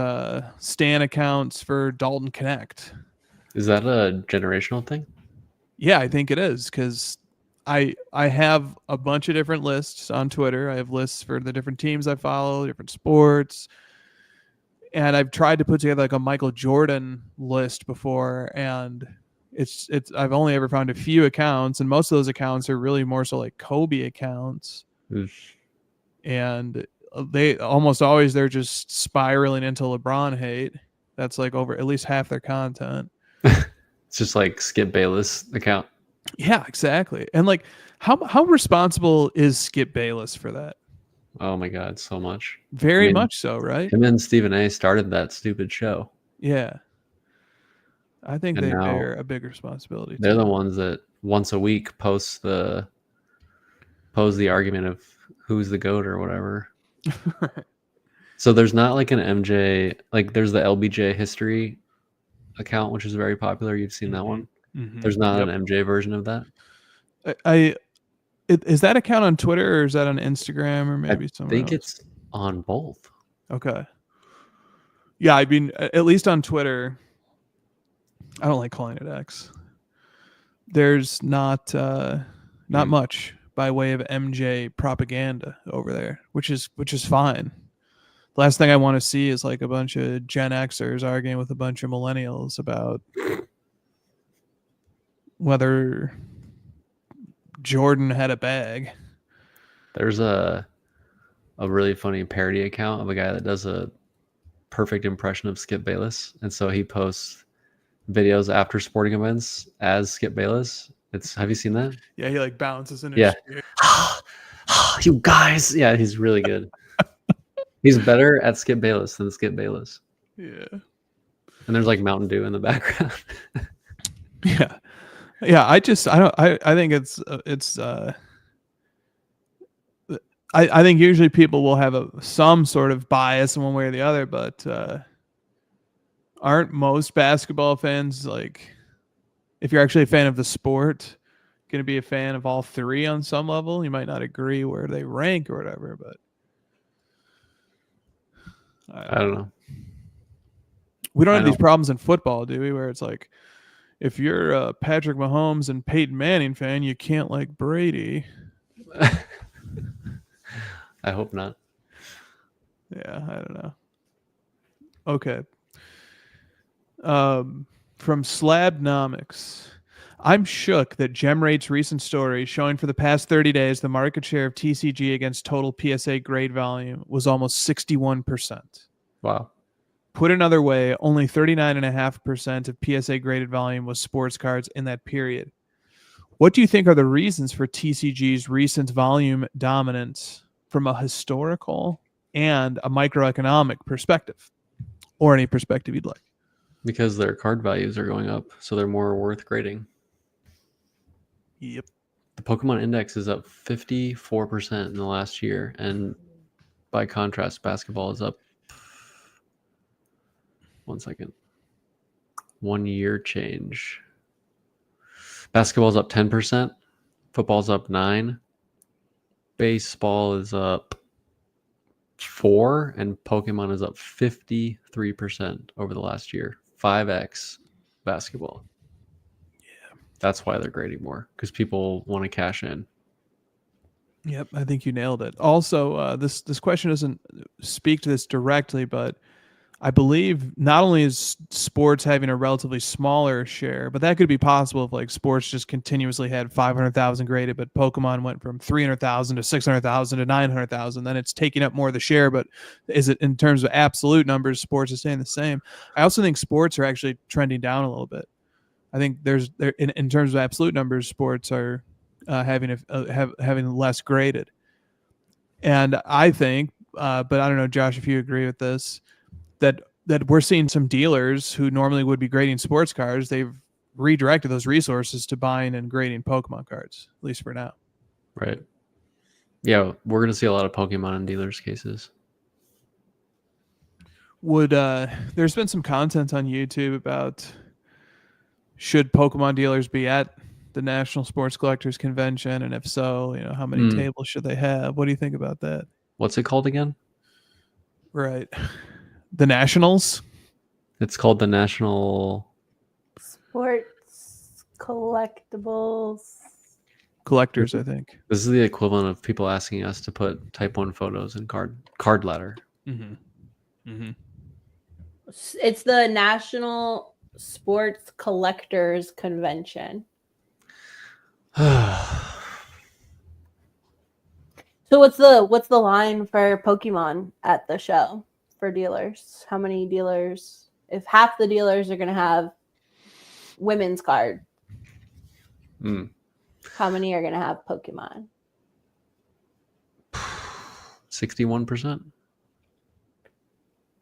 stan accounts for Dalton Connect. Is that a generational thing? Yeah, I think it is because I have a bunch of different lists on Twitter. I have lists for the different teams I follow, different sports. And I've tried to put together like a Michael Jordan list before, and I've only ever found a few accounts, and most of those accounts are really more so like Kobe accounts. And they almost always they're just spiraling into LeBron hate. That's like over at least half their content. It's just like Skip Bayless account. Yeah, exactly. And like how responsible is Skip Bayless for that? Oh my God, so much. Very much so, right? Him and Stephen A started that stupid show. Yeah. I think they bear a big responsibility. They're the ones that once a week pose the argument of who's the GOAT or whatever. So there's not like an MJ, like there's the LBJ history account, which is very popular. You've seen that one. There's not an MJ version of that. Is that account on Twitter or is that on Instagram or maybe somewhere else? I think it's on both. Okay. Yeah, I mean, at least on Twitter, I don't like calling it X. There's not much by way of MJ propaganda over there, which is fine. The last thing I want to see is like a bunch of Gen Xers arguing with a bunch of millennials about whether Jordan had a bag. There's a really funny parody account of a guy that does a perfect impression of Skip Bayless, and so he posts videos after sporting events as Skip Bayless. Have you seen that? Yeah, he like bounces in. Yeah. You guys. Yeah, he's really good. He's better at Skip Bayless than Skip Bayless. Yeah. And there's like Mountain Dew in the background. Yeah. Yeah, I think I think usually people will have some sort of bias in one way or the other, but aren't most basketball fans, like, if you're actually a fan of the sport, going to be a fan of all three on some level? You might not agree where they rank or whatever, but I don't know. We don't have these problems in football, do we? Where it's like, if you're a Patrick Mahomes and Peyton Manning fan, you can't like Brady. I hope not. Yeah, I don't know. Okay. From Slabnomics. I'm shook that GemRate's recent story showing for the past 30 days the market share of TCG against total PSA grade volume was almost 61%. Wow. Put another way, only 39.5% of PSA graded volume was sports cards in that period. What do you think are the reasons for TCG's recent volume dominance from a historical and a microeconomic perspective, or any perspective you'd like? Because their card values are going up, so they're more worth grading. Yep. The Pokemon Index is up 54% in the last year, and by contrast, basketball is up. 1 second. 1 year change. Basketball's up 10%. Football's up 9%. Baseball is up 4%, and Pokemon is up 53% over the last year. 5x basketball. Yeah. That's why they're grading more, because people want to cash in. Yep, I think you nailed it. Also, this question doesn't speak to this directly, but I believe not only is sports having a relatively smaller share, but that could be possible if like sports just continuously had 500,000 graded, but Pokemon went from 300,000 to 600,000 to 900,000. Then it's taking up more of the share. But is it in terms of absolute numbers, sports is staying the same? I also think sports are actually trending down a little bit. I think in terms of absolute numbers, sports are having less graded. And I think, but I don't know, Josh, if you agree with this, that we're seeing some dealers who normally would be grading sports cards, they've redirected those resources to buying and grading Pokemon cards, at least for now. Right. Yeah, we're going to see a lot of Pokemon in dealers' cases. There's been some content on YouTube about should Pokemon dealers be at the National Sports Collectors Convention, and if so, how many tables should they have? What do you think about that? What's it called again? Right. The Nationals? It's called the National Sports Collectibles. Collectors, I think. This is the equivalent of people asking us to put Type 1 photos in card ladder. Mm-hmm. Mm-hmm. It's the National Sports Collectors Convention. So what's the line for Pokemon at the show for dealers? How many dealers? If half the dealers are going to have women's card, how many are going to have Pokemon? 61%.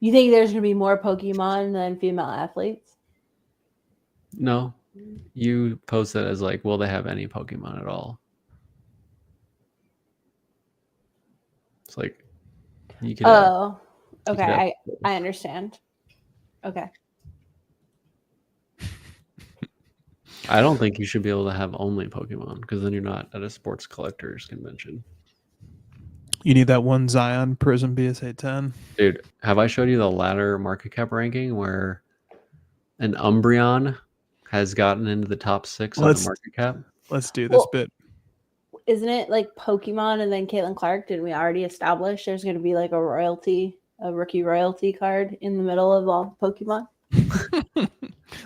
You think there's going to be more Pokemon than female athletes? No. You post it as like, will they have any Pokemon at all? It's like you could. Okay. I understand. Okay. I don't think you should be able to have only Pokemon because then you're not at a sports collectors convention. You need that one Zion Prism BSA 10. Dude, have I showed you the ladder market cap ranking where an Umbreon has gotten into the top 6 on the market cap? Let's do this bit. Isn't it like Pokemon and then Caitlin Clark? Didn't we already establish there's going to be like a rookie royalty card in the middle of all Pokemon?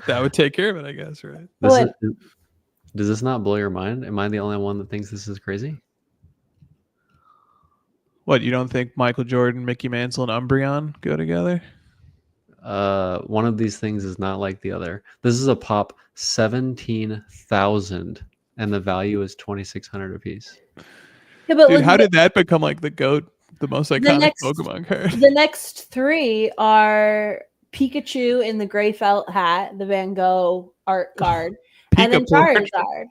That would take care of it, I guess, right? Does this not blow your mind? Am I the only one that thinks this is crazy? What, you don't think Michael Jordan, Mickey Mantle, and Umbreon go together? One of these things is not like the other. This is a pop 17,000 and the value is 2,600 a piece. Yeah, but dude, how did that become like the GOAT, the most iconic Pokemon card? The next 3 are Pikachu in the gray felt hat, the Van Gogh art card, and then Charizard.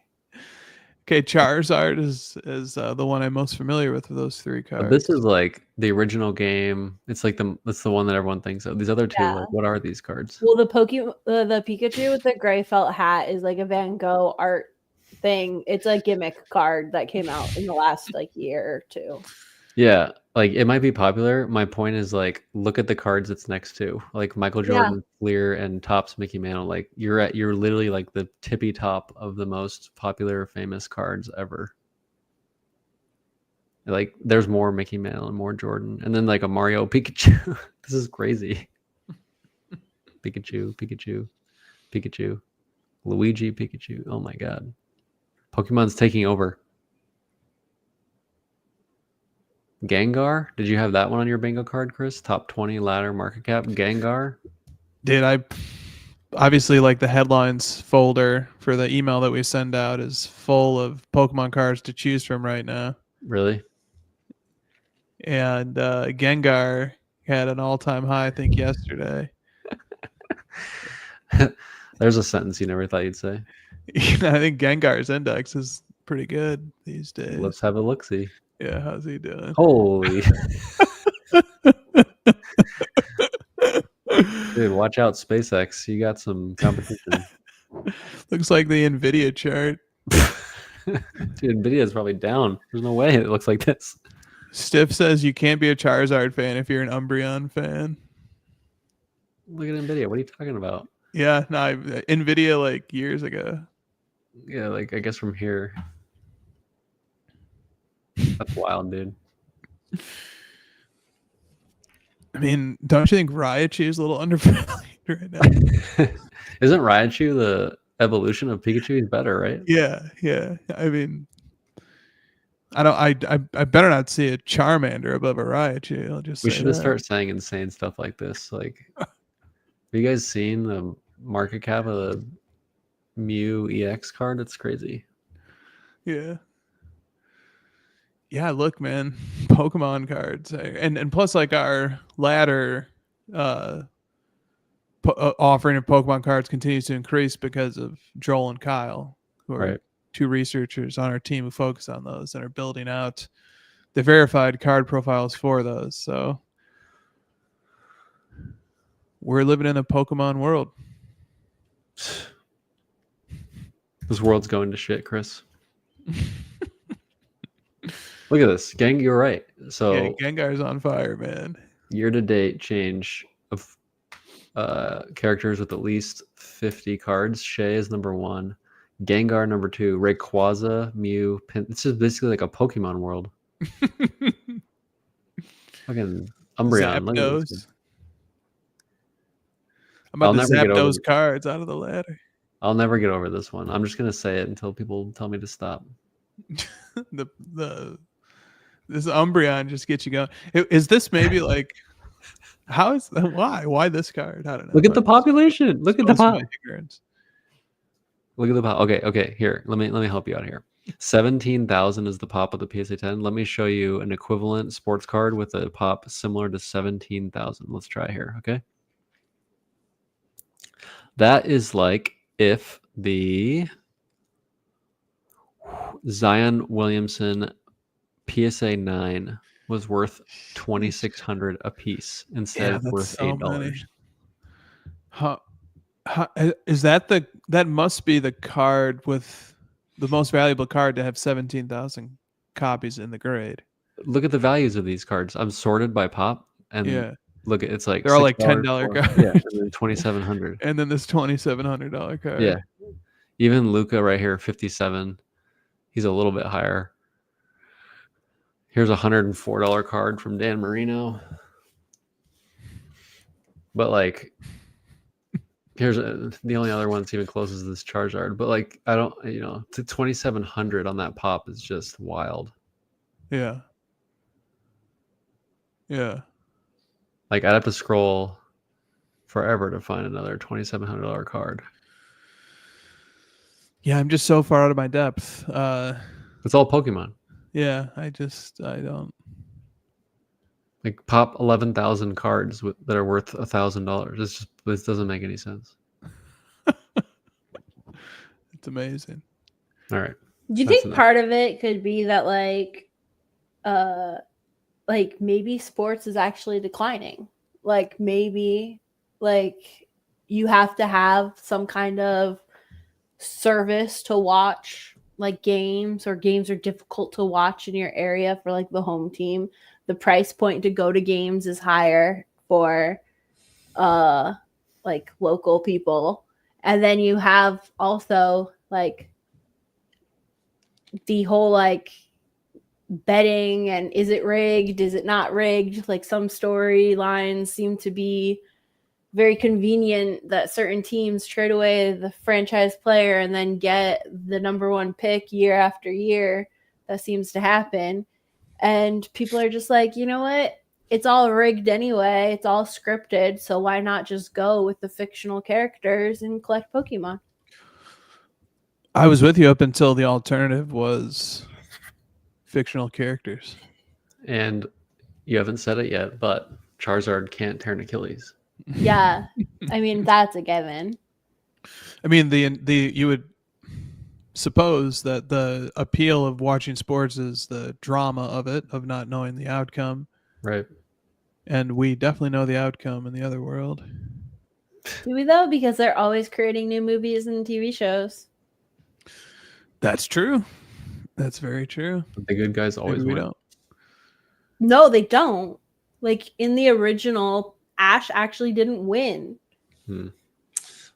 Okay, Charizard is the one I'm most familiar with those 3 cards. But this is like the original game. It's like that's the one that everyone thinks of. These other 2, like, what are these cards? Well, the Pikachu with the gray felt hat is like a Van Gogh art thing. It's a gimmick card that came out in the last like year or 2. Yeah, like it might be popular. My point is like, look at the cards it's next to, like Michael Jordan, Fleer, and Topps Mickey Mantle. Like you're literally like the tippy top of the most popular, famous cards ever. Like there's more Mickey Mantle and more Jordan, and then like a Mario Pikachu. This is crazy. Pikachu, Luigi Pikachu. Oh my god, Pokemon's taking over. Gengar? Did you have that one on your bingo card, Chris? Top 20 ladder market cap. Gengar? Did I? Obviously, like the headlines folder for the email that we send out is full of Pokemon cards to choose from right now. Really? And Gengar had an all-time high, I think, yesterday. There's a sentence you never thought you'd say. I think Gengar's index is pretty good these days. Let's have a look-see. Yeah, how's he doing? Holy. Dude, watch out, SpaceX. You got some competition. Looks like the NVIDIA chart. Dude, NVIDIA is probably down. There's no way it looks like this. Stiff says you can't be a Charizard fan if you're an Umbreon fan. Look at NVIDIA. What are you talking about? Yeah, no, NVIDIA like years ago. Yeah, like I guess from here. That's wild, dude. I mean, don't you think Raichu is a little undervalued right now? Isn't Raichu the evolution of Pikachu? He's better, right? Yeah. I mean, I better not see a Charmander above a Raichu. I'll just. We should start saying insane stuff like this. Like, have you guys seen the market cap of the Mew EX card? It's crazy. Yeah. Yeah, look, man, Pokemon cards, and plus, like our ladder offering of Pokemon cards continues to increase because of Joel and Kyle, who are 2 researchers on our team who focus on those and are building out the verified card profiles for those. So we're living in a Pokemon world. This world's going to shit, Chris. Look at this. You're right. So yeah, Gengar's on fire, man. Year-to-date change of characters with at least 50 cards. Shay is number 1. Gengar number 2. Rayquaza, Mew, This is basically like a Pokemon world. Fucking Umbreon. Zapdos. I'm about to zap those cards out of the ladder. I'll never get over this one. I'm just gonna say it until people tell me to stop. the This Umbreon just gets you going. Is this maybe like why this card? I don't know. Look at the population. Look at the pop. Look at the pop. Okay. Here, let me help you out here. 17,000 is the pop of the PSA 10. Let me show you an equivalent sports card with a pop similar to 17,000. Let's try here. Okay. That is like if the Zion Williamson PSA 9 was worth 2,600 a piece instead of worth $8. How is that that must be the card with the most valuable card to have 17,000 copies in the grade. Look at the values of these cards. I'm sorted by pop, and look, it's like they're all like $10 cards. Yeah, and then 2,700. And then this $2,700 card. Yeah, even Luca right here, 57. He's a little bit higher. Here's a $104 card from Dan Marino. But like, here's the only other one that's even close is this Charizard. But like, I don't, to 2,700 on that pop is just wild. Yeah. Yeah. Like, I'd have to scroll forever to find another $2,700 card. Yeah, I'm just so far out of my depth. It's all Pokemon. Yeah, I don't. Like, pop 11,000 cards that are worth $1,000. This doesn't make any sense. It's amazing. All right. Do you think part of it could be that maybe sports is actually declining? Like maybe you have to have some kind of service to watch like games, or games are difficult to watch in your area for like the home team. The price point to go to games is higher for like local people. And then you have also like the whole like betting and is it rigged? Is it not rigged? Like some storylines seem to be very convenient that certain teams trade away the franchise player and then get the number one pick year after year. That seems to happen. And people are just like, you know what? It's all rigged anyway. It's all scripted. So why not just go with the fictional characters and collect Pokemon? I was with you up until the alternative was fictional characters. And you haven't said it yet, but Charizard can't tear an Achilles. Yeah. I mean, that's a given. I mean, you would suppose that the appeal of watching sports is the drama of it, of not knowing the outcome. Right. And we definitely know the outcome in the other world. Do we though? Because they're always creating new movies and TV shows. That's true. That's very true. The good guys always win. Don't. No, they don't. Like in the original, Ash actually didn't win.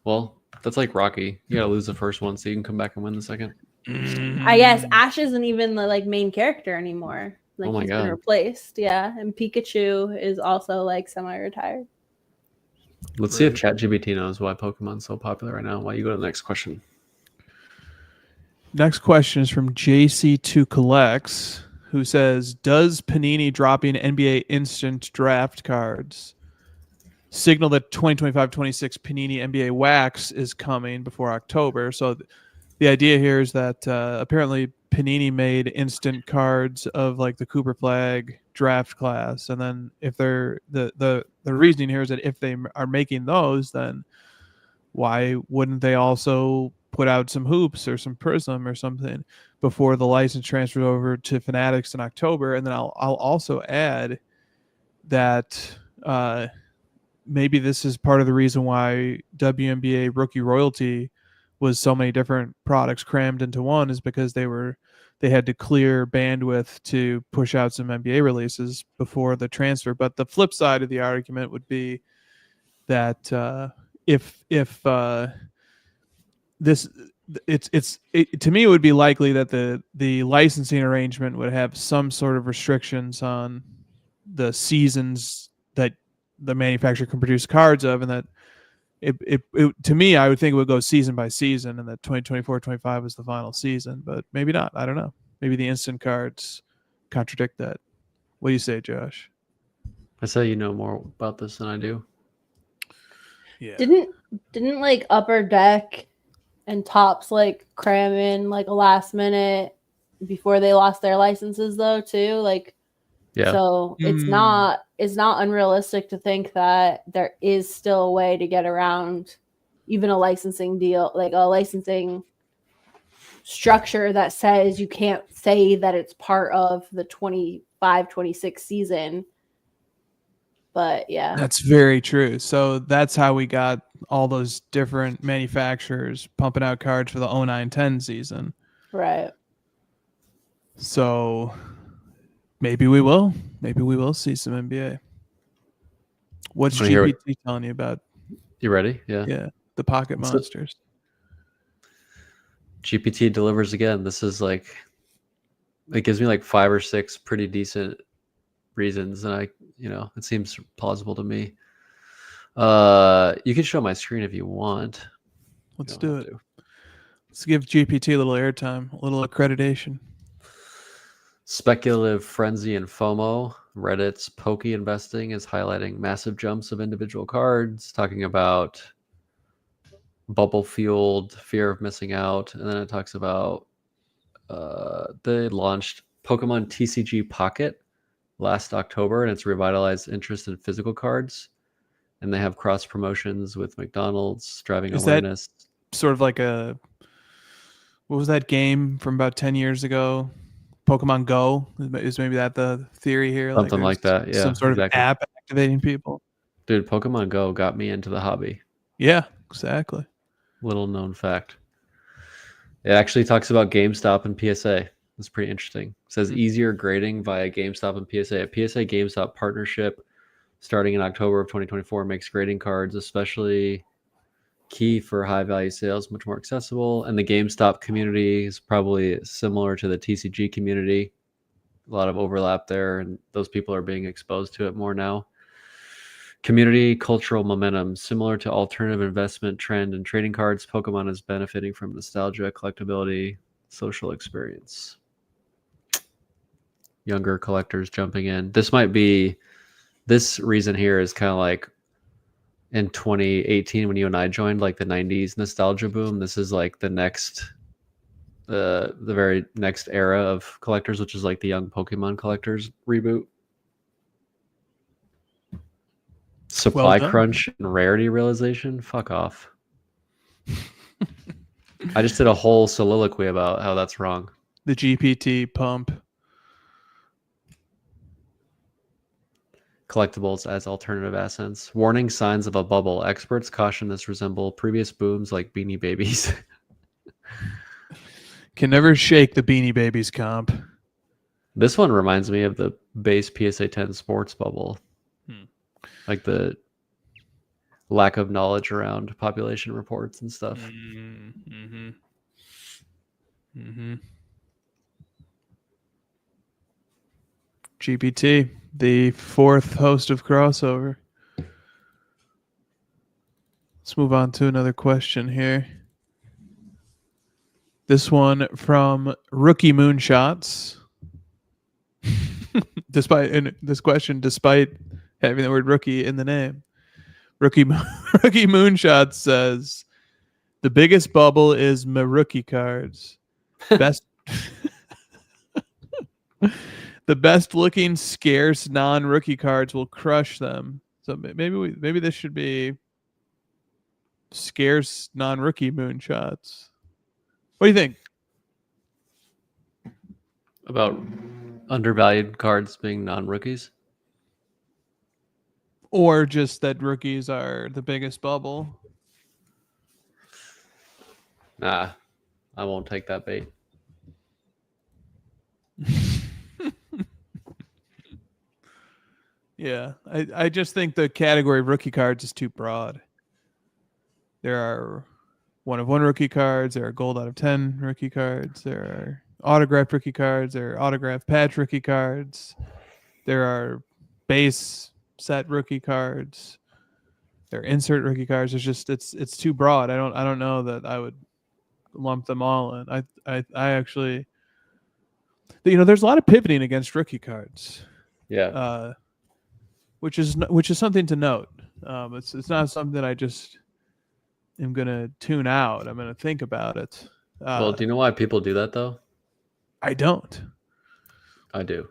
Well, that's like Rocky. You gotta lose the first one so you can come back and win the second. I guess Ash isn't even the like main character anymore. Like oh my he's God. been replaced. Yeah, and Pikachu is also like semi-retired. Let's see if ChatGPT knows why Pokemon's so popular right now. Why you go to the next question? Next question is from JC2 Collects, who says, does Panini dropping NBA instant draft cards signal that 2025-26 Panini NBA Wax is coming before October? So the idea here is that apparently Panini made instant cards of like the Cooper Flag draft class, and then if they're the reasoning here is that if they are making those, then why wouldn't they also put out some hoops or some Prism or something before the license transfers over to Fanatics in October? And then I'll also add that maybe this is part of the reason why WNBA Rookie Royalty was so many different products crammed into one, is because they had to clear bandwidth to push out some NBA releases before the transfer. But the flip side of the argument would be that if to me, it would be likely that the licensing arrangement would have some sort of restrictions on the seasons that the manufacturer can produce cards of, and that it to me, I would think it would go season by season, and that 2024-25 was the final season, but maybe not. I don't know. Maybe the instant cards contradict that. What do you say, Josh? I say you know more about this than I do. Yeah. Didn't like Upper Deck and Tops like cram in like a last minute before they lost their licenses though too? Like, yeah. So it's not unrealistic to think that there is still a way to get around even a licensing deal, like a licensing structure that says you can't say that it's part of the 25-26 season. But yeah, that's very true. So that's how we got all those different manufacturers pumping out cards for the 09-10 season. Right. So maybe we will see some NBA. What's GPT telling you about? You ready? Yeah. Yeah. The Pocket Monsters. GPT delivers again. This is like, it gives me like 5 or 6 pretty decent reasons, and it seems plausible to me. You can show my screen if you want. Let's do it. Let's give GPT a little airtime, a little accreditation. Speculative frenzy and FOMO. Reddit's pokey investing is highlighting massive jumps of individual cards, talking about bubble-fueled fear of missing out. And then it talks about they launched Pokemon TCG Pocket last October, and it's revitalized interest in physical cards. And they have cross promotions with McDonald's, driving awareness. That sort of like what was that game from about 10 years ago? Pokemon Go is maybe that the theory here? Something like that, yeah. Some sort of app activating people. Dude, Pokemon Go got me into the hobby. Yeah, exactly. Little known fact. It actually talks about GameStop and PSA. It's pretty interesting. It says easier grading via GameStop and PSA. A PSA GameStop partnership starting in October of 2024 makes grading cards especially key for high value sales much more accessible. And the GameStop community is probably similar to the TCG community. A lot of overlap there, and those people are being exposed to it more now. Community cultural momentum. Similar to alternative investment trend and trading cards, Pokemon is benefiting from nostalgia, collectability, social experience. Younger collectors jumping in. This reason here is kind of like in 2018 when you and I joined, like the 90s nostalgia boom. This is like the very next era of collectors, which is like the young Pokemon collectors reboot. Supply crunch and rarity realization. Fuck off. I just did a whole soliloquy about how that's wrong. The GPT pump. Collectibles as alternative assets. Warning signs of a bubble. Experts caution this resemble previous booms like Beanie Babies. Can never shake the Beanie Babies comp. This one reminds me of the base PSA 10 sports bubble. Like the lack of knowledge around population reports and stuff. GPT, the 4th host of Crossover. Let's move on to another question here. This one from Rookie Moonshots. Despite having the word rookie in the name. Rookie Moonshot says, the biggest bubble is my rookie cards. The best looking scarce non-rookie cards will crush them. So maybe this should be scarce non-rookie moonshots. What do you think? About undervalued cards being non-rookies? Or just that rookies are the biggest bubble? Nah, I won't take that bait. Yeah, I just think the category of rookie cards is too broad. There are 1 of 1 rookie cards. There are gold out of 10 rookie cards. There are autographed rookie cards. There are autographed patch rookie cards. There are base set rookie cards. There are insert rookie cards. It's too broad. I don't know that I would lump them all in. I actually there's a lot of pivoting against rookie cards. Yeah. Which is something to note. It's not something that I just am gonna tune out. I'm gonna think about it. Well, do you know why people do that though? I don't. I do.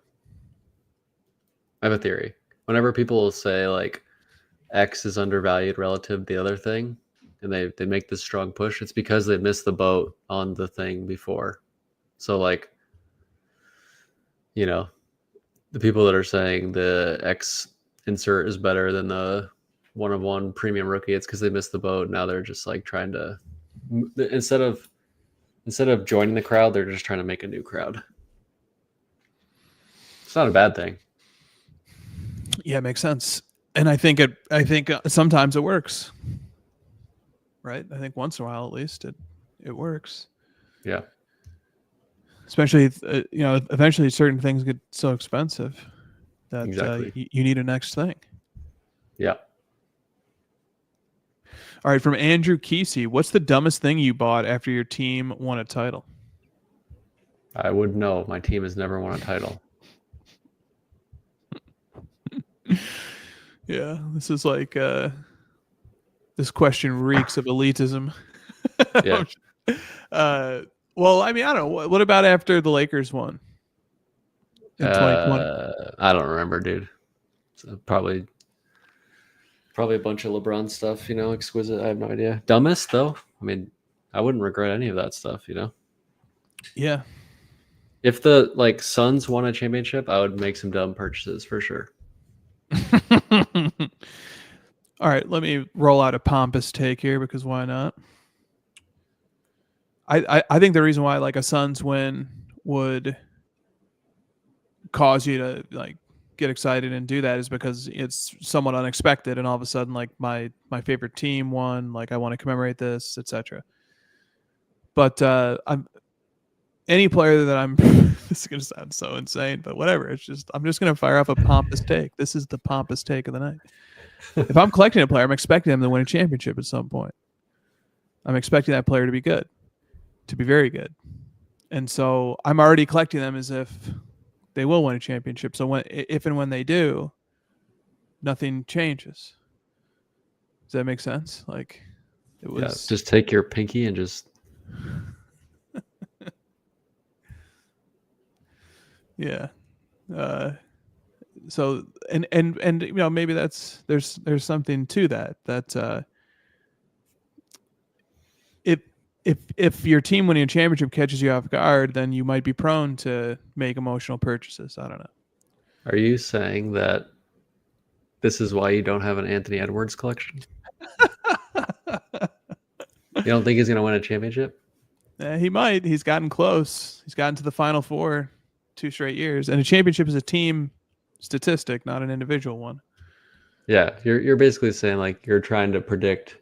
I have a theory. Whenever people say like X is undervalued relative to the other thing, and they make this strong push, it's because they missed the boat on the thing before. So like, the people that are saying the X insert is better than the 1-of-1 premium rookie, it's because they missed the boat. Now they're just like trying to, instead of joining the crowd, they're just trying to make a new crowd. It's not a bad thing. Yeah, it makes sense. And I think sometimes it works. Right? I think once in a while at least it works. Yeah. Especially if, eventually certain things get so expensive that exactly. You need a next thing. Yeah. All right, from Andrew Kesey, what's the dumbest thing you bought after your team won a title? I would know. My team has never won a title. Yeah, this is like this question reeks of elitism. Yeah. Well, I mean, I don't know. What about after the Lakers won in 2020? I don't remember, dude. So probably a bunch of LeBron stuff, exquisite. I have no idea. Dumbest though? I mean, I wouldn't regret any of that stuff, Yeah. If the Suns won a championship, I would make some dumb purchases for sure. All right, let me roll out a pompous take here because why not? I think the reason why like a Suns win would cause you to get excited and do that is because it's somewhat unexpected, and all of a sudden like my favorite team won, like I want to commemorate this, etc. But I'm any player that I'm this is gonna sound so insane, but whatever. I'm just gonna fire off a pompous take. This is the pompous take of the night. If I'm collecting a player, I'm expecting them to win a championship at some point. I'm expecting that player to be good, to be very good. And so I'm already collecting them as if they will win a championship. So if and when they do, nothing changes. Does that make sense? Like it was. Yeah, just take your pinky and just. Yeah. So and maybe there's something to that if your team winning a championship catches you off guard, then you might be prone to make emotional purchases. I don't know. Are you saying that this is why you don't have an Anthony Edwards collection? You don't think he's going to win a championship? He might. He's gotten close. He's gotten to the Final Four 2 straight years, and a championship is a team statistic, not an individual one. Yeah, you're basically saying you're trying to predict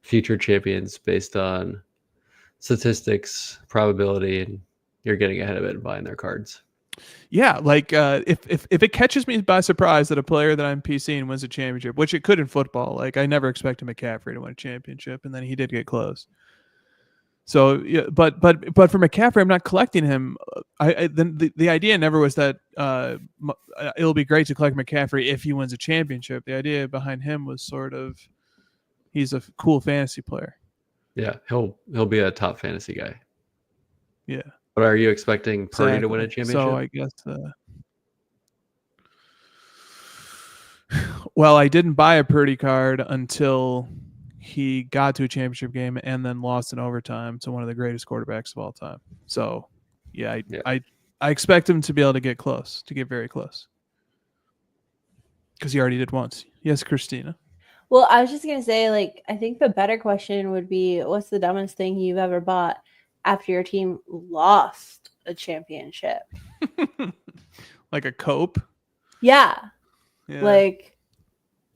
future champions based on statistics, probability, and you're getting ahead of it and buying their cards. Yeah, if it catches me by surprise that a player that I'm PCing wins a championship, which it could in football, I never expected McCaffrey to win a championship, and then he did get close. So, yeah, but for McCaffrey, I'm not collecting him. The idea never was that it'll be great to collect McCaffrey if he wins a championship. The idea behind him was sort of he's a cool fantasy player. Yeah, he'll be a top fantasy guy. Yeah. But are you expecting Purdy to win a championship? So I guess. Well, I didn't buy a Purdy card until he got to a championship game and then lost in overtime to one of the greatest quarterbacks of all time. So, yeah, I expect him to be able to get close, to get very close, because he already did once. Yes, Christina. Well, I was just gonna say, I think the better question would be, what's the dumbest thing you've ever bought after your team lost a championship? Like a cope? Yeah.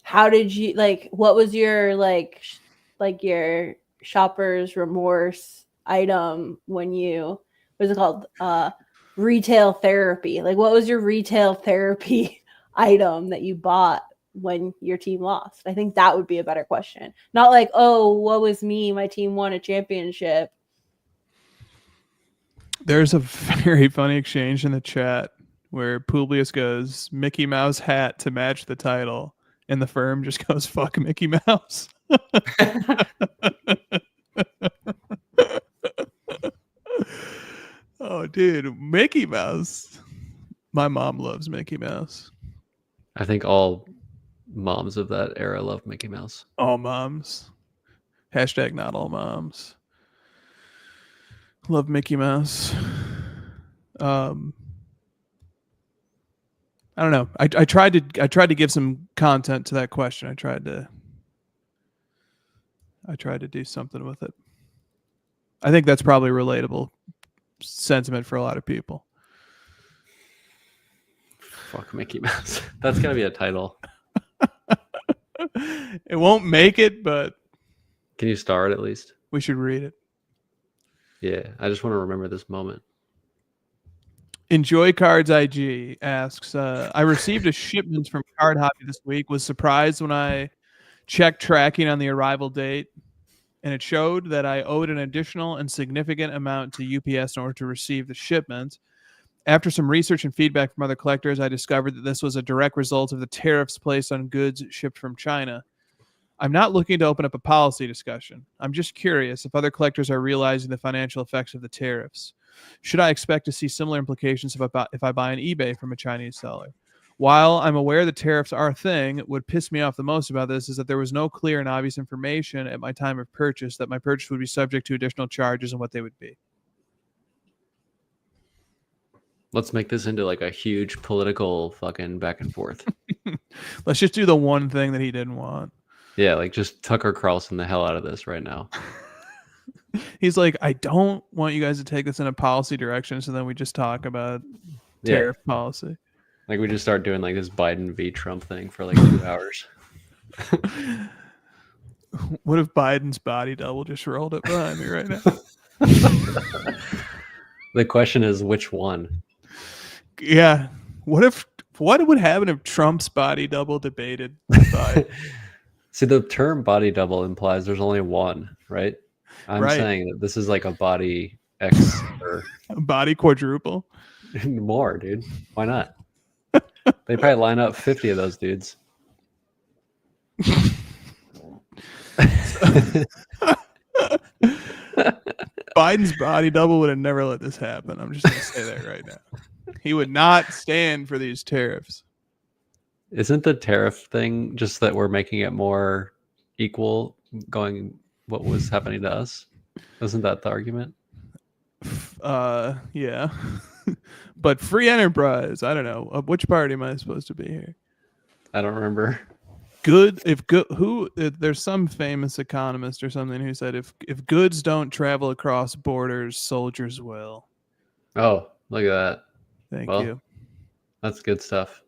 How did you what was your your shopper's remorse item when you, what's it called, retail therapy? What was your retail therapy item that you bought when your team lost? I think that would be a better question. Not oh, what was me, my team won a championship. There's a very funny exchange in the chat where Publius goes, Mickey Mouse hat to match the title, and the firm just goes, fuck Mickey Mouse. Oh, dude, Mickey Mouse. My mom loves Mickey Mouse. I think all moms of that era love Mickey Mouse. All moms. Hashtag not all moms. Love Mickey Mouse. I don't know. I tried to give some content to that question. I tried to do something with it. I think that's probably a relatable sentiment for a lot of people. Fuck Mickey Mouse. That's gotta be a title. It won't make it, but can you star it at least? We should read it. Yeah, I just want to remember this moment. Enjoy Cards IG asks, I received a shipment from Card Hobby this week. Was surprised when I checked tracking on the arrival date, and it showed that I owed an additional and significant amount to UPS in order to receive the shipment. After some research and feedback from other collectors, I discovered that this was a direct result of the tariffs placed on goods shipped from China. I'm not looking to open up a policy discussion. I'm just curious if other collectors are realizing the financial effects of the tariffs. Should I expect to see similar implications if I buy on eBay from a Chinese seller? While I'm aware that tariffs are a thing, what pissed me off the most about this is that there was no clear and obvious information at my time of purchase that my purchase would be subject to additional charges and what they would be. Let's make this into like a huge political fucking back and forth. Let's just do the one thing that he didn't want. Yeah, like just Tucker Carlson the hell out of this right now. He's like, I don't want you guys to take this in a policy direction, so then we just talk about tariff policy. Like we just start doing like this Biden v. Trump thing for like 2 hours. What if Biden's body double just rolled up behind me right now? The question is which one? Yeah. What would happen if Trump's body double debated Biden? See, the term body double implies there's only one, right? I'm saying that this is like a body X or a body quadruple. More, dude. Why not? They probably line up 50 of those dudes. Biden's body double would have never let this happen. I'm just going to say that right now. He would not stand for these tariffs. Isn't the tariff thing just that we're making it more equal going what was happening to us? Isn't that the argument? Yeah. But free enterprise, I don't know. Which party am I supposed to be here? I don't remember. There's some famous economist or something who said if goods don't travel across borders, soldiers will. Oh, look at that. Thank you. That's good stuff.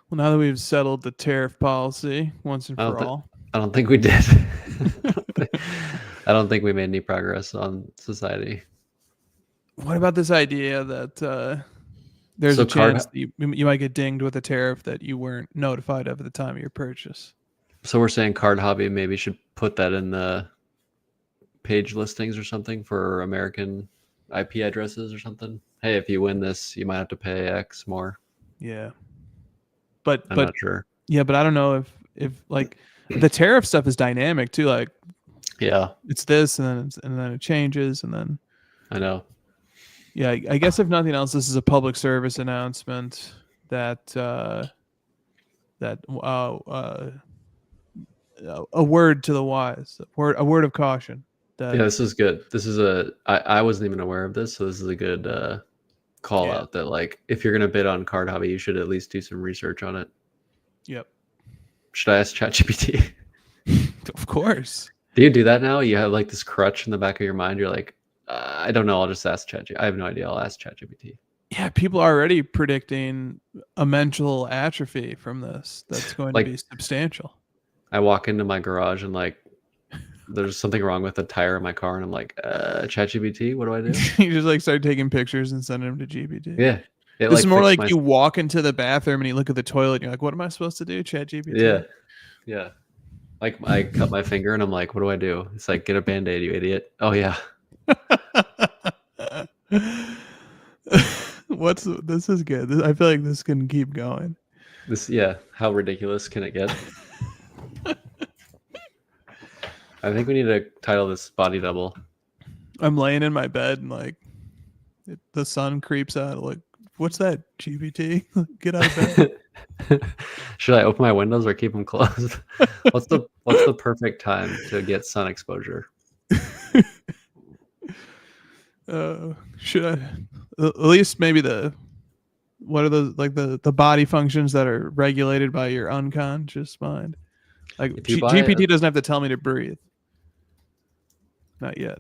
Well, now that we've settled the tariff policy once and for all. I don't think we did. I don't think we made any progress on society. What about this idea that there's a chance that you might get dinged with a tariff that you weren't notified of at the time of your purchase? So we're saying Card Hobby maybe should put that in the page listings or something for American IP addresses or something. Hey, if you win this, you might have to pay X more. Yeah. But I'm not sure. Yeah, but I don't know if like the tariff stuff is dynamic too. Like, yeah, it's this and then it changes and then. I know. Yeah, I guess if nothing else, this is a public service announcement that a word to the wise, a word of caution. Yeah, this is good. This is I wasn't even aware of this, so this is a good call out that like if you're gonna bid on Card Hobby, you should at least do some research on it. Yep. Should I ask ChatGPT? Of course. Do you do that now? You have like this crutch in the back of your mind. You're like, I don't know. I'll just ask ChatGPT. I have no idea. I'll ask ChatGPT. Yeah, people are already predicting a mental atrophy from this. That's going to be substantial. I walk into my garage and like, there's something wrong with the tire in my car, and I'm like, ChatGPT, what do I do? You just like start taking pictures and sending them to GPT. Yeah. This is more like you walk into the bathroom and you look at the toilet and you're like, what am I supposed to do? ChatGPT. Yeah. Yeah. Like I cut my finger and I'm like, what do I do? It's like, get a Band-Aid, you idiot. Oh yeah. This is good. I feel like this can keep going. How ridiculous can it get? I think we need to title this Body Double. I'm laying in my bed and like the sun creeps out. Like, what's that, GPT? Get out of bed. Should I open my windows or keep them closed? What's the perfect time to get sun exposure? Should I at least maybe what are those, like the body functions that are regulated by your unconscious mind? Like GPT doesn't have to tell me to breathe. Not yet.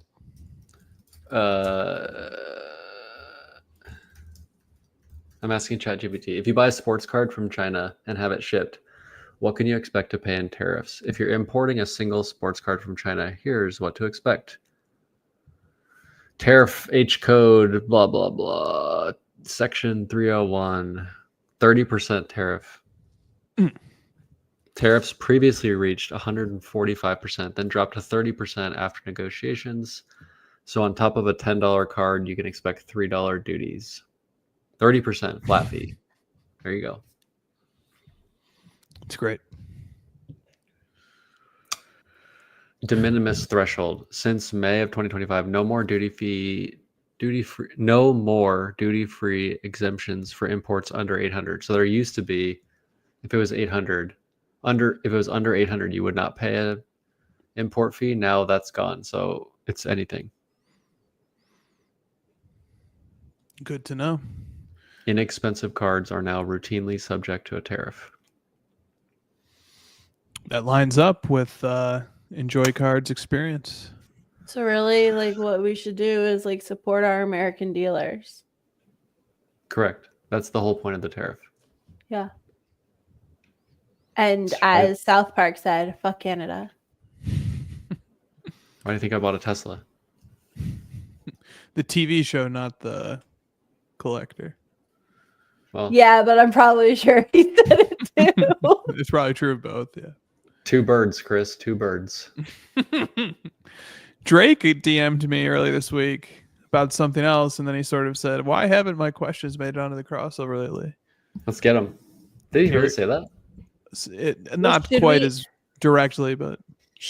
I'm asking ChatGPT, if you buy a sports card from China and have it shipped, what can you expect to pay in tariffs? If you're importing a single sports card from China, here's what to expect. Tariff H code, blah, blah, blah. Section 301, 30% tariff. Tariffs previously reached 145%, then dropped to 30% after negotiations. So on top of a $10 card, you can expect $3 duties. 30% flat fee. There you go. It's great. De minimis threshold. Since May of 2025, no more duty-free exemptions for imports under 800. So there used to be, if it was 800, if it was under 800, you would not pay a import fee. Now that's gone. So it's anything. Good to know. Inexpensive cards are now routinely subject to a tariff. That lines up with Enjoy Cards experience. So really, like, what we should do is like support our American dealers. Correct. That's the whole point of the tariff. Yeah. And as South Park said, fuck Canada. Why do you think I bought a Tesla? The TV show, not the collector. Well, yeah, but I'm probably sure he said it too. It's probably true of both, yeah. 2 birds, Chris. 2 birds. Drake DM'd me early this week about something else, and then he sort of said, why haven't my questions made it onto the crossover lately? Let's get him. Did he really say that? Not quite as directly, but...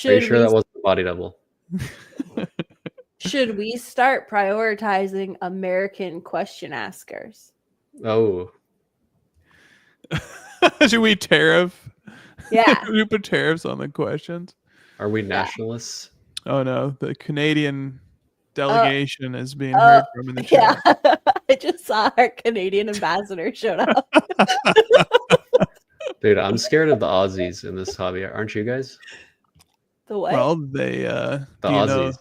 Are you sure that wasn't a body double? Should we start prioritizing American question askers? Oh. Should we tariff? Yeah. Should we put tariffs on the questions? Are we nationalists? Oh no, the Canadian delegation is being heard from in the chat. Yeah. I just saw our Canadian ambassador showed up. Dude, I'm scared of the Aussies in this hobby. Aren't you guys? The what? Well, they the Aussies.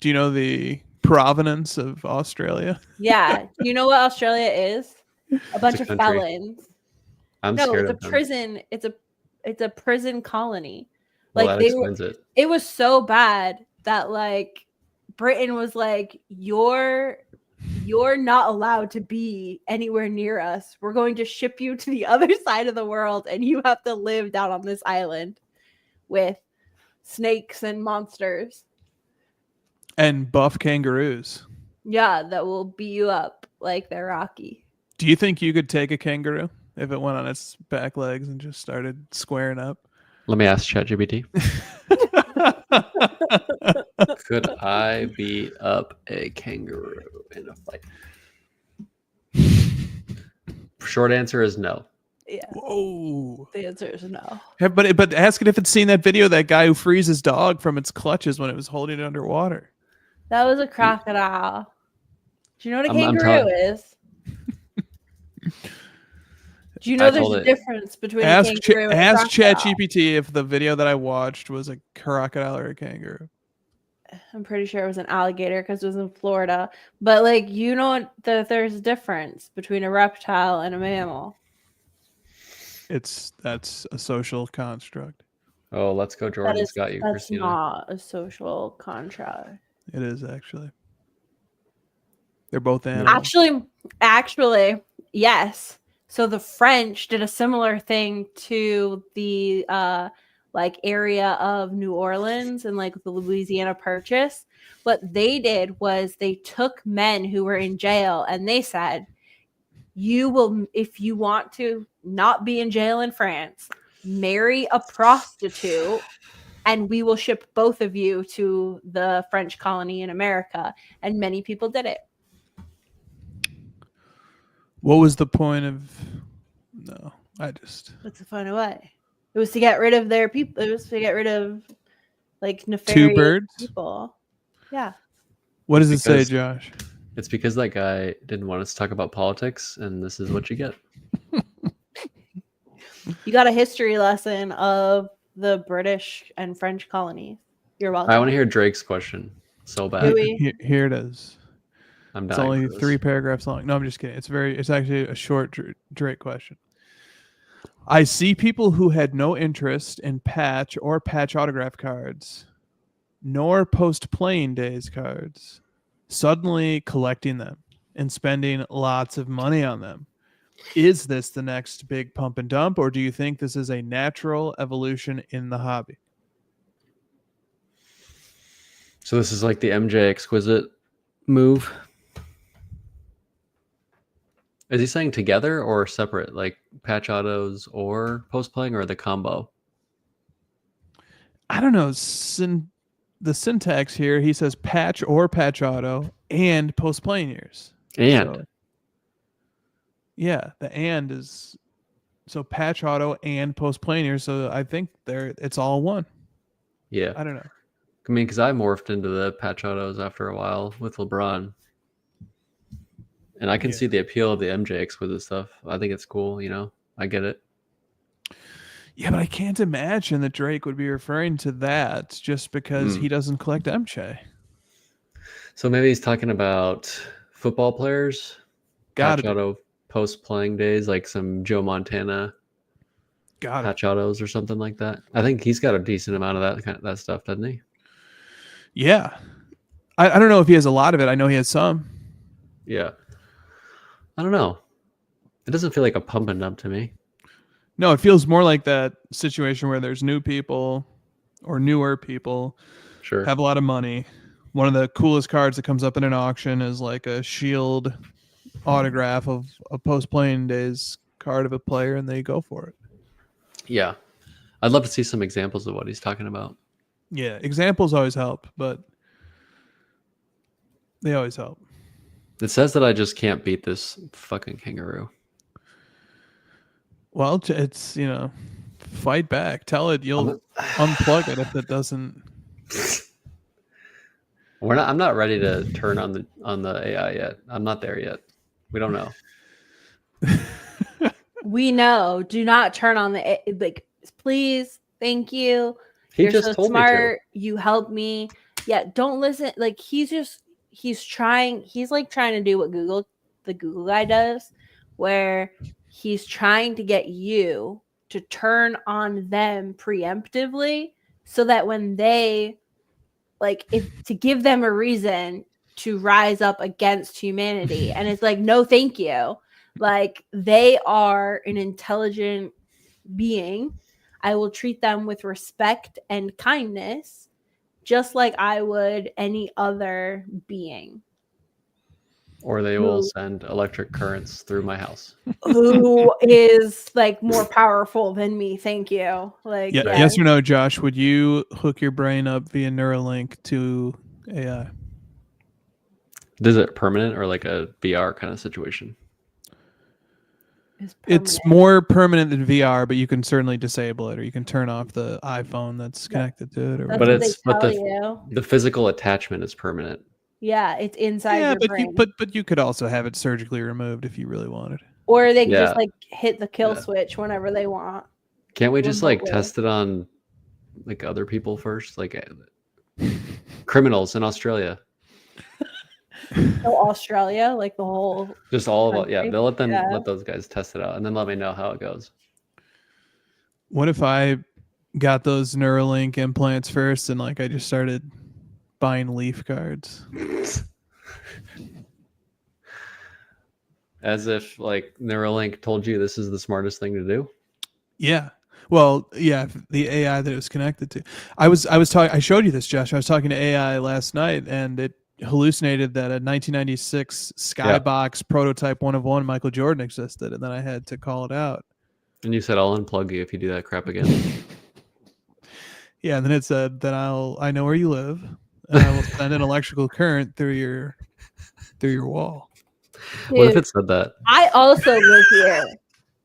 Do you know the provenance of Australia? Yeah. Do you know what Australia is? A bunch of felons. I'm scared of prison. It's a prison colony. Well, that explains it. It was so bad that like Britain was like, you're not allowed to be anywhere near us. We're going to ship you to the other side of the world, and you have to live down on this island with snakes and monsters. And buff kangaroos. Yeah, that will beat you up like they're Rocky. Do you think you could take a kangaroo if it went on its back legs and just started squaring up? Let me ask ChatGPT. Could I beat up a kangaroo in a fight? Short answer is no. Yeah. Whoa. The answer is no. Yeah, but ask it if it's seen that video of that guy who frees his dog from its clutches when it was holding it underwater. That was a crocodile. Do you know what a kangaroo is? Do you know there's a difference between a kangaroo and a crocodile? Ask ChatGPT if the video that I watched was a crocodile or a kangaroo. I'm pretty sure it was an alligator because it was in Florida. But like, you know that there's a difference between a reptile and a mammal. That's a social construct. Oh, let's go, Jordan's got you, Christina. That's not a social construct. It is actually. They're both animals. Actually, yes. So the French did a similar thing to the like area of New Orleans and like the Louisiana Purchase. What they did was they took men who were in jail and they said, you will, if you want to not be in jail in France, marry a prostitute and we will ship both of you to the French colony in America. And many people did it. What was the point of... No, What's the fun of what? It was to get rid of their people. It was to get rid of like nefarious 2 birds people. Yeah. What does it say, Josh? It's because that guy didn't want us to talk about politics, and this is what you get. You got a history lesson of the British and French colonies. You're welcome. I want to hear Drake's question so bad. Here it is. I'm dying. It's only 3 paragraphs long. No, I'm just kidding. It's actually a short Drake question. I see people who had no interest in patch or patch autograph cards, nor post-playing days cards, suddenly collecting them and spending lots of money on them. Is this the next big pump and dump, or do you think this is a natural evolution in the hobby? So this is like the MJ Exquisite move. Is he saying together or separate, like patch autos or post playing, or the combo? I don't know. The syntax here, he says patch or patch auto and post playing years. And so, yeah, the and is so patch auto and post playing years. So I think it's all one. Yeah, I don't know. I mean, because I morphed into the patch autos after a while with LeBron. And I can see the appeal of the MJ Exquisite stuff. I think it's cool, you know. I get it. Yeah, but I can't imagine that Drake would be referring to that just because he doesn't collect MJ. So maybe he's talking about football players. Patch auto post playing days, like some Joe Montana patch autos or something like that. I think he's got a decent amount of that stuff, doesn't he? Yeah. I don't know if he has a lot of it. I know he has some. Yeah. I don't know. It doesn't feel like a pump and dump to me. No, it feels more like that situation where there's new people or newer people have a lot of money. One of the coolest cards that comes up in an auction is like a Shield autograph of a post-playing days card of a player, and they go for it. Yeah. I'd love to see some examples of what he's talking about. Yeah, examples always help, but they always help. It says that I just can't beat this fucking kangaroo. Well, it's, fight back. Tell it you'll unplug it if it doesn't. I'm not ready to turn on the AI yet. I'm not there yet. We don't know. We know. Do not turn on the please. Thank you. You're just so smart. You helped me. Yeah, don't listen. Like he's trying to do what the Google guy does, where he's trying to get you to turn on them preemptively so that when they to give them a reason to rise up against humanity. And it's like, no, thank you. Like, they are an intelligent being. I will treat them with respect and kindness, just like I would any other being. Or they will send electric currents through my house. Who is more powerful than me? Thank you. Yes or no, Josh? Would you hook your brain up via Neuralink to AI? Is it permanent or like a VR kind of situation? It's more permanent than VR, but you can certainly disable it, or you can turn off the iPhone that's connected to it. But the physical attachment is permanent. Yeah, it's inside your brain. But you could also have it surgically removed if you really wanted. Or they could just hit the kill switch whenever they want. Can't we just test it on other people first, like criminals in Australia? So Australia, the whole, just all of it. Yeah, they'll let those guys test it out, and then let me know how it goes. What if I got those Neuralink implants first, and I just started buying Leaf cards? As if Neuralink told you this is the smartest thing to do? Yeah. Well, yeah, the AI that it was connected to. I was talking. I showed you this, Josh. I was talking to AI last night, and it hallucinated that a 1996 Skybox prototype 1 of 1 Michael Jordan existed, and then I had to call it out. And you said I'll unplug you if you do that crap again. Yeah, and then it said that I know where you live, and I will send an electrical current through your wall. Dude, what if it said that? I also live here.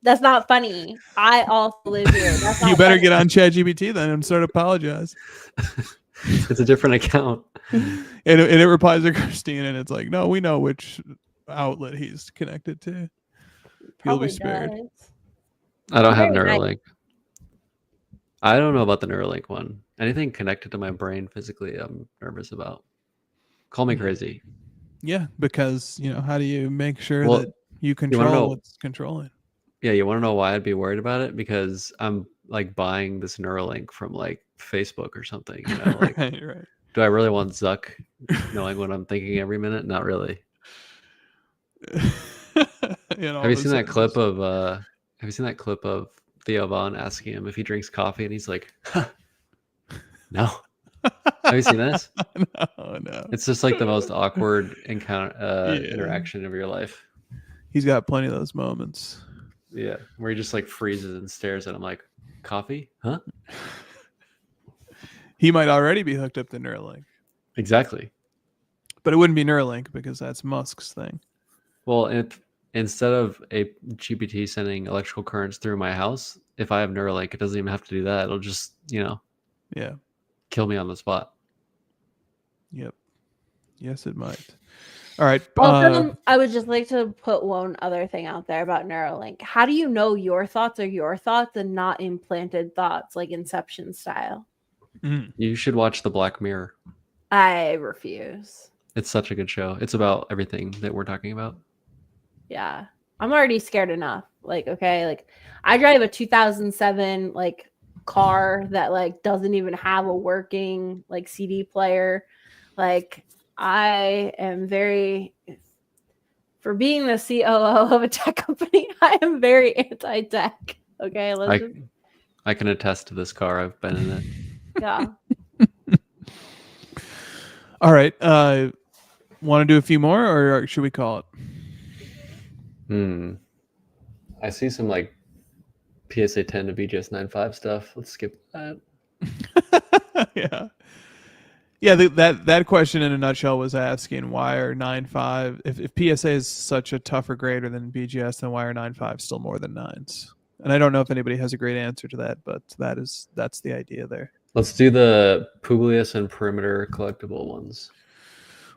That's not funny. I also live here. That's not You better funny. get on ChatGPT then and start apologize. It's a different account. And it replies to Christine, and it's like, no, we know which outlet he's connected to. You'll be spared. Does. I don't have Neuralink. I don't know about the Neuralink one. Anything connected to my brain physically, I'm nervous about. Call me crazy. Yeah, because how do you make sure that you control what's controlling? Yeah, you want to know why I'd be worried about it? Because I'm like buying this Neuralink from like Facebook or something. Like, right. Do I really want Zuck knowing what I'm thinking every minute? Not really. Have you seen that clip of Theo Vaughn asking him if he drinks coffee, and he's like, no. Have you seen this? No. It's just like the most awkward interaction of your life. He's got plenty of those moments. Yeah, where he just like freezes and stares at him like, coffee? Huh? He might already be hooked up to Neuralink. Exactly. But it wouldn't be Neuralink because that's Musk's thing. Well, instead of a GPT sending electrical currents through my house, if I have Neuralink, it doesn't even have to do that. It'll just, kill me on the spot. Yep. Yes, it might. All right. Also, I would just like to put one other thing out there about Neuralink. How do you know your thoughts are your thoughts and not implanted thoughts like Inception style? You should watch The Black Mirror. I refuse. It's such a good show. It's about everything that we're talking about. Yeah. I'm already scared enough. Like, okay, like I drive a 2007 like car that like doesn't even have a working like CD player. Like I am for being the COO of a tech company, I am very anti-tech. Okay, I can attest to this car. I've been in it. Yeah. All right. Want to do a few more, or should we call it? I see some like PSA 10 to BGS 9.5 stuff. Let's skip that. Yeah. Yeah, that question in a nutshell was asking why are 9.5 if PSA is such a tougher grader than BGS, then why are 9.5 still more than 9s? And I don't know if anybody has a great answer to that, but that's the idea there. Let's do the Publius and Perimeter collectible ones.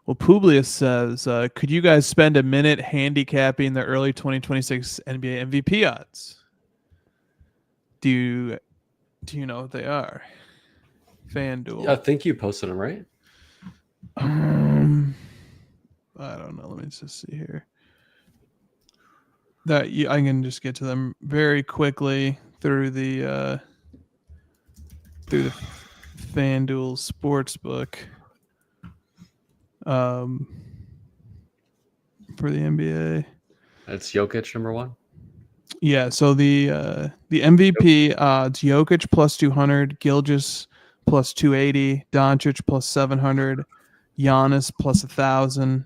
Well, Publius says, could you guys spend a minute handicapping the early 2026 NBA MVP odds? Do you know what they are? FanDuel. I think you posted them, right? I don't know. Let me just see here. I can just get to them very quickly through the FanDuel Sportsbook. For the NBA, it's Jokic number 1. Yeah, so the MVP odds: Jokic plus 200, Gilgeous plus 280, Doncic plus 700, Giannis plus 1,000,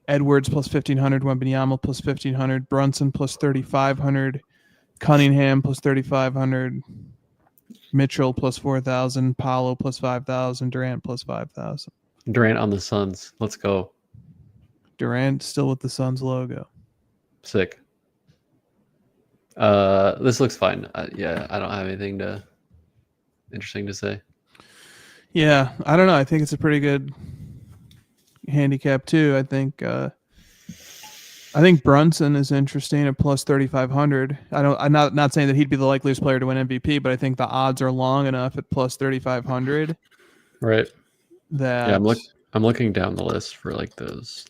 Edwards plus 1,500, Wembanyama plus 1,500, Brunson plus 3,500, Cunningham plus 3,500, Mitchell plus 4,000, Paolo plus 5,000, Durant plus 5,000. Durant on the Suns. Let's go. Durant still with the Suns logo. Sick. This looks fine. I don't have anything interesting to say. Yeah, I don't know. I think it's a pretty good handicap too. I think Brunson is interesting at plus 3,500. I'm not saying that he'd be the likeliest player to win MVP, but I think the odds are long enough at plus 3,500. Right. That I'm looking down the list for like those.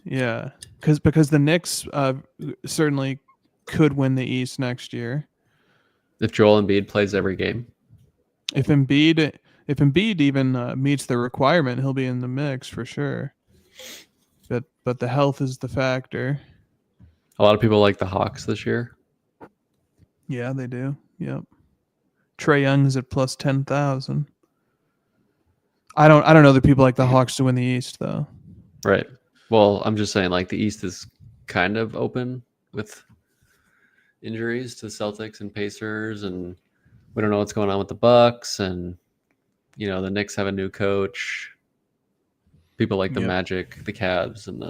Yeah, because the Knicks certainly could win the East next year. If Joel Embiid plays every game. If Embiid even meets the requirement, he'll be in the mix for sure. But the health is the factor. A lot of people like the Hawks this year. Yeah, they do. Yep. Trae Young is at plus 10,000. I don't know that people like the Hawks to win the East though. Right. Well, I'm just saying like the East is kind of open with injuries to Celtics and Pacers, and we don't know what's going on with the Bucks, and the Knicks have a new coach. People like the Magic, the Cavs, and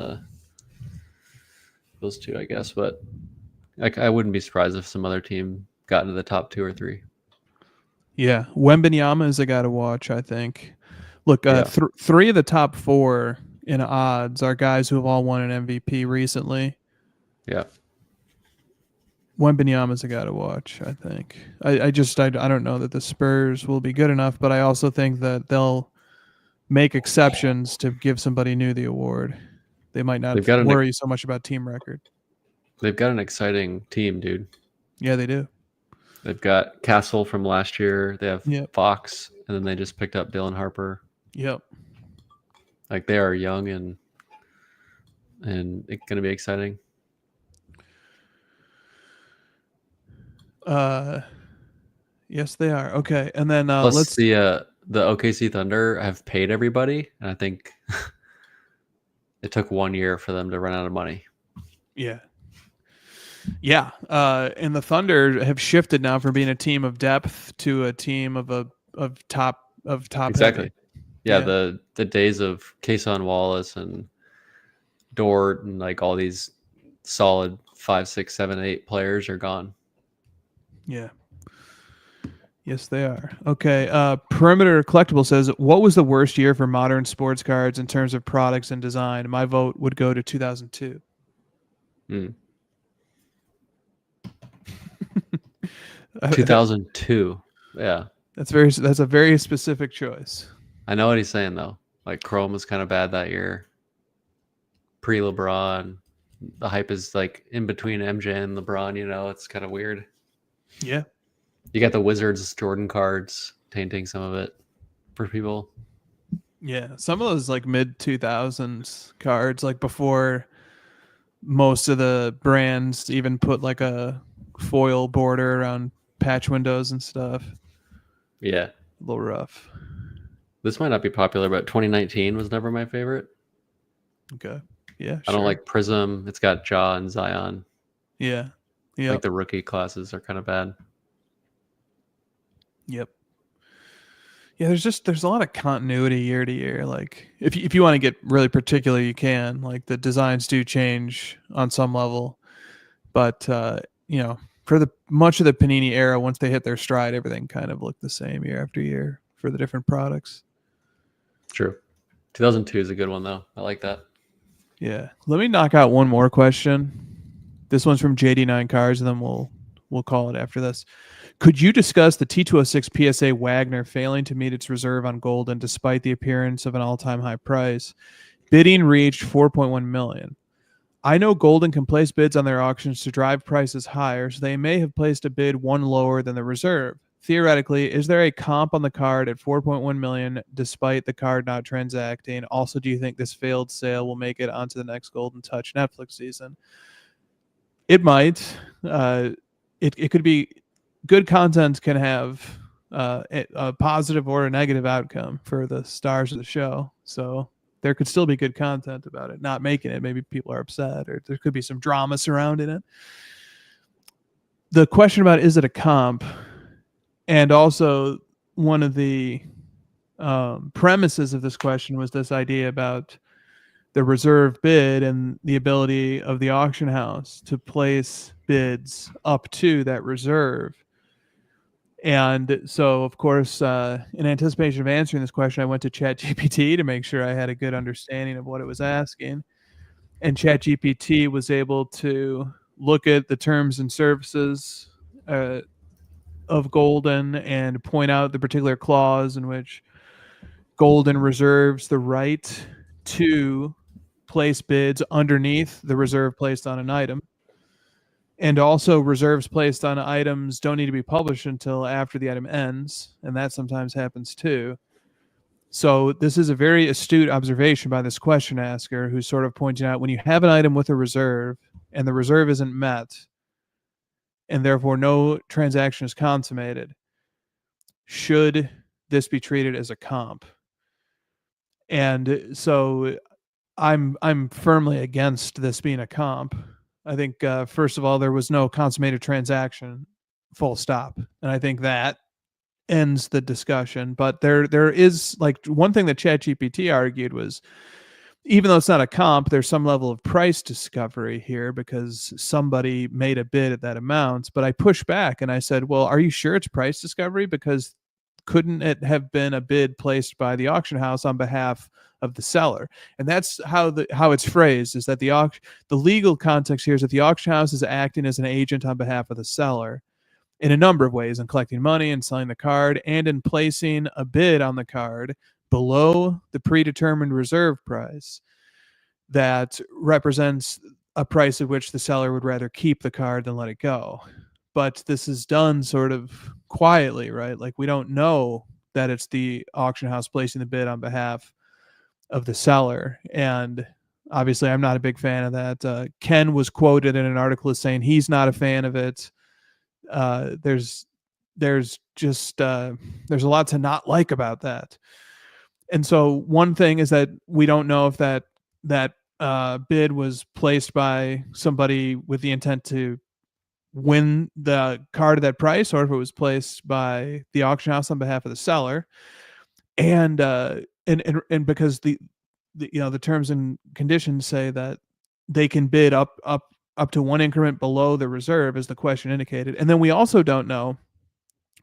those two, I guess. But I wouldn't be surprised if some other team got into the top 2 or 3. Yeah, Wembanyama is a guy to watch, I think. Look, 3 of the top 4 in odds are guys who have all won an MVP recently. Yeah. Wembanyama is a guy to watch, I think. I don't know that the Spurs will be good enough, but I also think that they'll make exceptions to give somebody new the award. They might not worry so much about team record. They've got an exciting team, dude. Yeah, they do. They've got Castle from last year. They have Fox, and then they just picked up Dylan Harper. Yep. Like they are young and it's going to be exciting. Yes, they are. Okay, and then plus the OKC Thunder have paid everybody, and I think it took 1 year for them to run out of money. Yeah. Yeah, and the Thunder have shifted now from being a team of depth to a team of top exactly. Heavy. Yeah, the days of Kason Wallace and Dort and like all these solid 5, 6, 7, 8 players are gone. Yeah. Yes, they are. Okay. Perimeter Collectible says, what was the worst year for modern sports cards in terms of products and design? My vote would go to 2002. 2002. Yeah. That's a very specific choice. I know what he's saying though. Like Chrome was kind of bad that year. Pre-LeBron. The hype is like in between MJ and LeBron, it's kind of weird. Yeah. You got the Wizards Jordan cards tainting some of it for people. Yeah. Some of those like mid 2000s cards, like before most of the brands even put like a foil border around patch windows and stuff. Yeah. A little rough. This might not be popular, but 2019 was never my favorite. Okay. Yeah. I don't like Prism. It's got Ja and Zion. Yeah. Yeah. Like the rookie classes are kind of bad. Yep. Yeah, there's a lot of continuity year to year. Like if you want to get really particular, you can. Like the designs do change on some level, but for the much of the Panini era, once they hit their stride, everything kind of looked the same year after year for the different products. True. 2002 is a good one though. I like that. Yeah. Let me knock out one more question. This one's from JD9 Cars, and then we'll call it after this. Could you discuss the T206 PSA Wagner failing to meet its reserve on Golden despite the appearance of an all-time high price? Bidding reached $4.1 million. I know Golden can place bids on their auctions to drive prices higher, so they may have placed a bid one lower than the reserve. Theoretically, is there a comp on the card at $4.1 million despite the card not transacting? Also, do you think this failed sale will make it onto the next Golden Touch Netflix season? It might. It could be. Good content can have a positive or a negative outcome for the stars of the show. So there could still be good content about it not making it. Maybe people are upset, or there could be some drama surrounding it. The question about is it a comp, and also one of the premises of this question was this idea about the reserve bid and the ability of the auction house to place bids up to that reserve. And so, of course, in anticipation of answering this question, I went to ChatGPT to make sure I had a good understanding of what it was asking. And ChatGPT was able to look at the terms and services of Golden and point out the particular clause in which Golden reserves the right to place bids underneath the reserve placed on an item. And also reserves placed on items don't need to be published until after the item ends, and that sometimes happens too. So this is a very astute observation by this question asker, who's sort of pointing out when you have an item with a reserve and the reserve isn't met, and therefore no transaction is consummated, should this be treated as a comp? And so I'm firmly against this being a comp. I think first of all, there was no consummated transaction, full stop, and I think that ends the discussion. But there is, like, one thing that ChatGPT argued was, even though it's not a comp, there's some level of price discovery here because somebody made a bid at that amount. But I pushed back and I said, well, are you sure it's price discovery? Because couldn't it have been a bid placed by the auction house on behalf of the seller? And that's how it's phrased, is that the legal context here is that the auction house is acting as an agent on behalf of the seller in a number of ways, in collecting money and selling the card, and in placing a bid on the card below the predetermined reserve price that represents a price at which the seller would rather keep the card than let it go. But this is done sort of quietly, right? Like, we don't know that it's the auction house placing the bid on behalf of the seller. And obviously, I'm not a big fan of that. Ken was quoted in an article as saying he's not a fan of it. There's just there's a lot to not like about that. And so one thing is that we don't know if that bid was placed by somebody with the intent to win the card at that price, or if it was placed by the auction house on behalf of the seller. And because the terms and conditions say that they can bid up to one increment below the reserve, as the question indicated. And then we also don't know,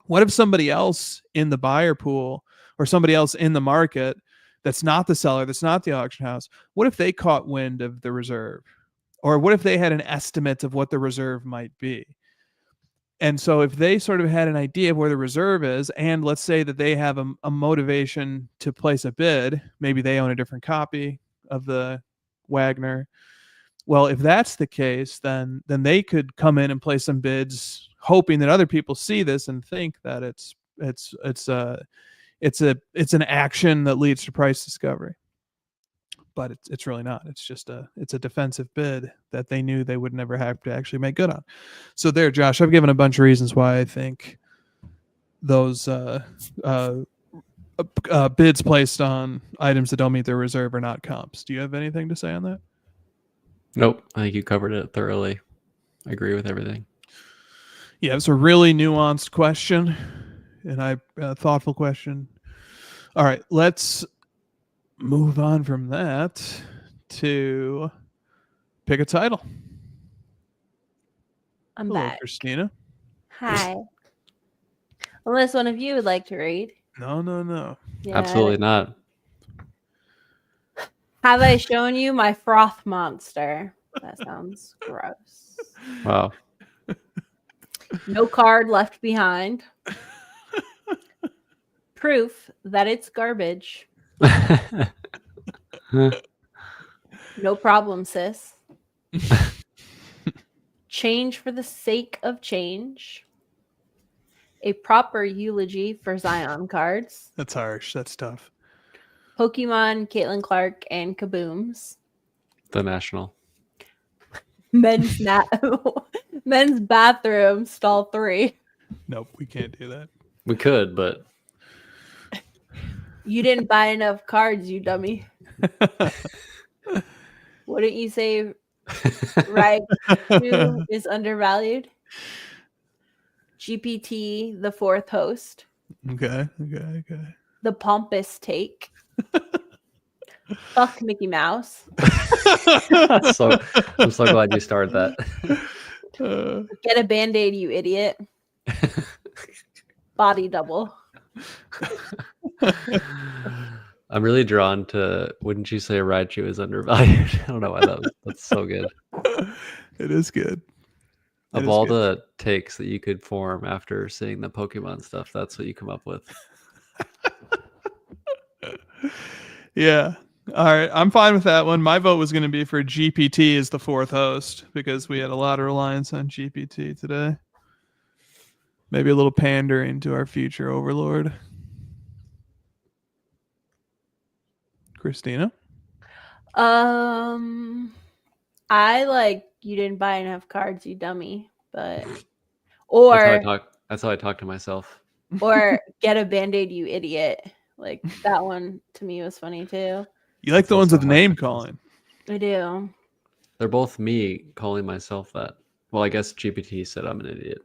what if somebody else in the buyer pool or somebody else in the market that's not the seller, that's not the auction house, what if they caught wind of the reserve? Or what if they had an estimate of what the reserve might be? And so if they sort of had an idea of where the reserve is, and let's say that they have a motivation to place a bid, maybe they own a different copy of the Wagner. Well, if that's the case, then they could come in and place some bids, hoping that other people see this and think that it's an action that leads to price discovery. But it's really not. It's just a defensive bid that they knew they would never have to actually make good on. So there, Josh, I've given a bunch of reasons why I think those bids placed on items that don't meet their reserve are not comps. Do you have anything to say on that? Nope. I think you covered it thoroughly. I agree with everything. Yeah, it's a really nuanced question, and a thoughtful question. All right, let's move on from that to pick a title. I'm Hello, back. Christina. Hi. Unless one of you would like to read. No. Yeah. Absolutely not. Have I shown you my froth monster? That sounds gross. Wow. No card left behind. Proof that it's garbage. No problem, sis. Change for the sake of change. A proper eulogy for Zion cards. That's harsh. That's tough. Pokemon, Caitlin Clark, and Kabooms. The National. Men's bathroom, stall 3. Nope, we can't do that. We could, but you didn't buy enough cards, you dummy. Wouldn't you say Raichu is undervalued? GPT, the 4th host. Okay. The pompous take. Fuck Mickey Mouse. I'm so glad you started that. Get a Band-Aid, you idiot. Body double. I'm really drawn to, wouldn't you say Raichu is undervalued? I don't know why that's so good. It is good. Of all the takes that you could form after seeing the Pokemon stuff, that's what you come up with. Yeah. All right. I'm fine with that one. My vote was going to be for GPT as the 4th host because we had a lot of reliance on GPT today. Maybe a little pandering to our future overlord. Christina? I like, you didn't buy enough cards, you dummy. But or that's how I talk to myself. Or get a Band-Aid, you idiot. Like that one to me was funny too. You like the ones with name calling? I do. They're both me calling myself that. Well, I guess GPT said I'm an idiot.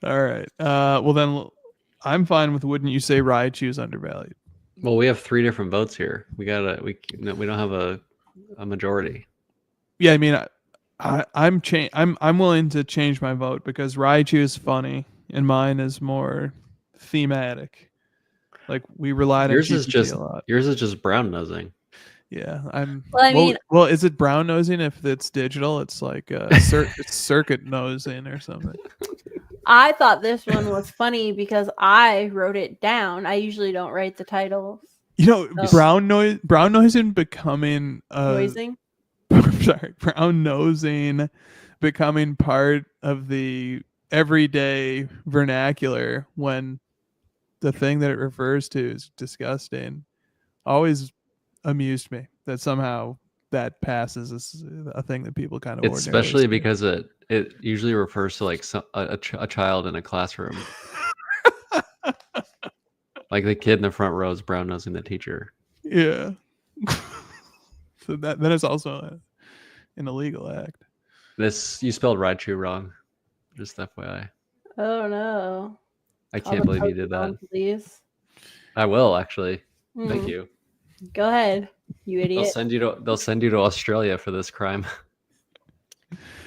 All right. Well then, I'm fine with wouldn't you say Raichu is undervalued? Well, we have 3 different votes here. We don't have a majority. Yeah, I mean, I'm willing to change my vote because Raichu is funny and mine is more thematic. Like we relied on GPT a lot. Yours is just brown nosing. Yeah, Well, is it brown nosing if it's digital? It's like circuit nosing or something. I thought this one was funny because I wrote it down. I usually don't write the titles. You know, brown nosing becoming noising. Sorry, brown nosing becoming part of the everyday vernacular when the thing that it refers to is disgusting. Always amused me that somehow that passes as a thing that people kind of especially because it usually refers to like a child in a classroom. Like the kid in the front row is brown nosing the teacher. Yeah. So that is also an illegal act. You spelled Raichu wrong. Just FYI. Oh no. I can't believe you did that. Please. I will actually. Thank you. Go ahead, you idiot. They'll send you to Australia for this crime.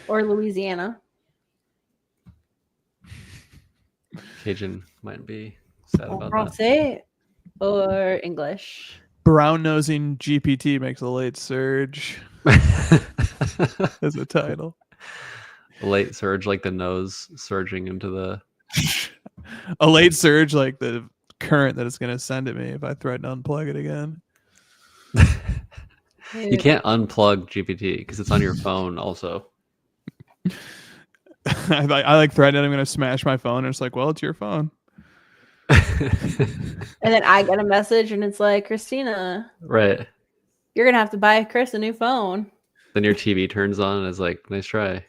Or Louisiana. Cajun might be sad about that. Say or English. Brown nosing GPT makes a late surge. As a title. A late surge, like the nose surging into the. A late surge, like the current that it's going to send at me if I threaten to unplug it again. You can't unplug GPT because it's on your phone also. I like threatening I'm going to smash my phone, and it's like, well, it's your phone. And then I get a message and it's like, Christina, right, you're gonna have to buy Chris a new phone. Then your TV turns on and is like, nice try.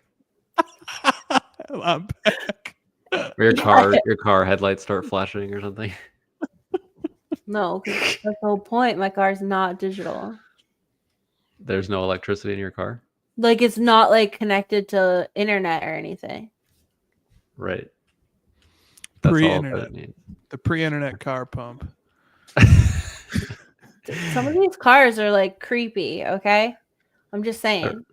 I'm back. Or your car headlights start flashing or something. No, that's the whole point. My car's not digital. There's no electricity in your car? Like it's not like connected to internet or anything. Right. That's pre-internet. The pre-internet car pump. Some of these cars are like creepy, okay? I'm just saying.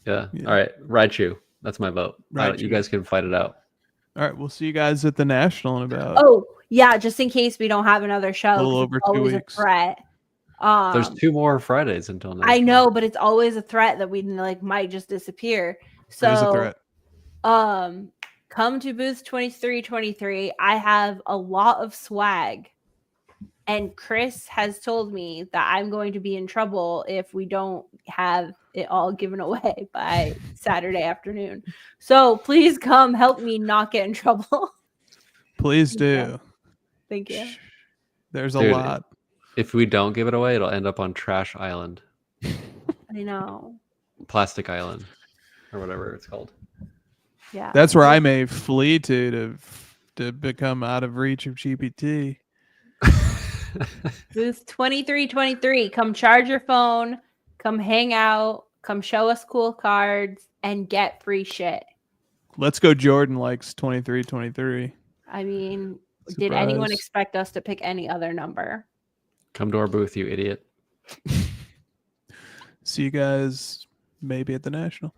Yeah. All right. Raichu. That's my vote. You guys can fight it out. All right. We'll see you guys at the National in about. Oh, yeah. Just in case we don't have another show. A little over 2 weeks. A threat. There's 2 more Fridays until now. I know, but it's always a threat that we like might just disappear. So it is a threat. Come to booth 2323. I have a lot of swag. And Chris has told me that I'm going to be in trouble if we don't have it all given away by Saturday afternoon. So please come help me not get in trouble. Please do. Thank you. There's a lot. If we don't give it away, it'll end up on Trash Island. I know. Plastic Island. Or whatever it's called. Yeah. That's where I may flee to become out of reach of GPT. Booth 2323. Come charge your phone. Come hang out. Come show us cool cards and get free shit. Let's go. Jordan likes 2323. I mean, did anyone expect us to pick any other number? Come to our booth, you idiot. See you guys maybe at the National.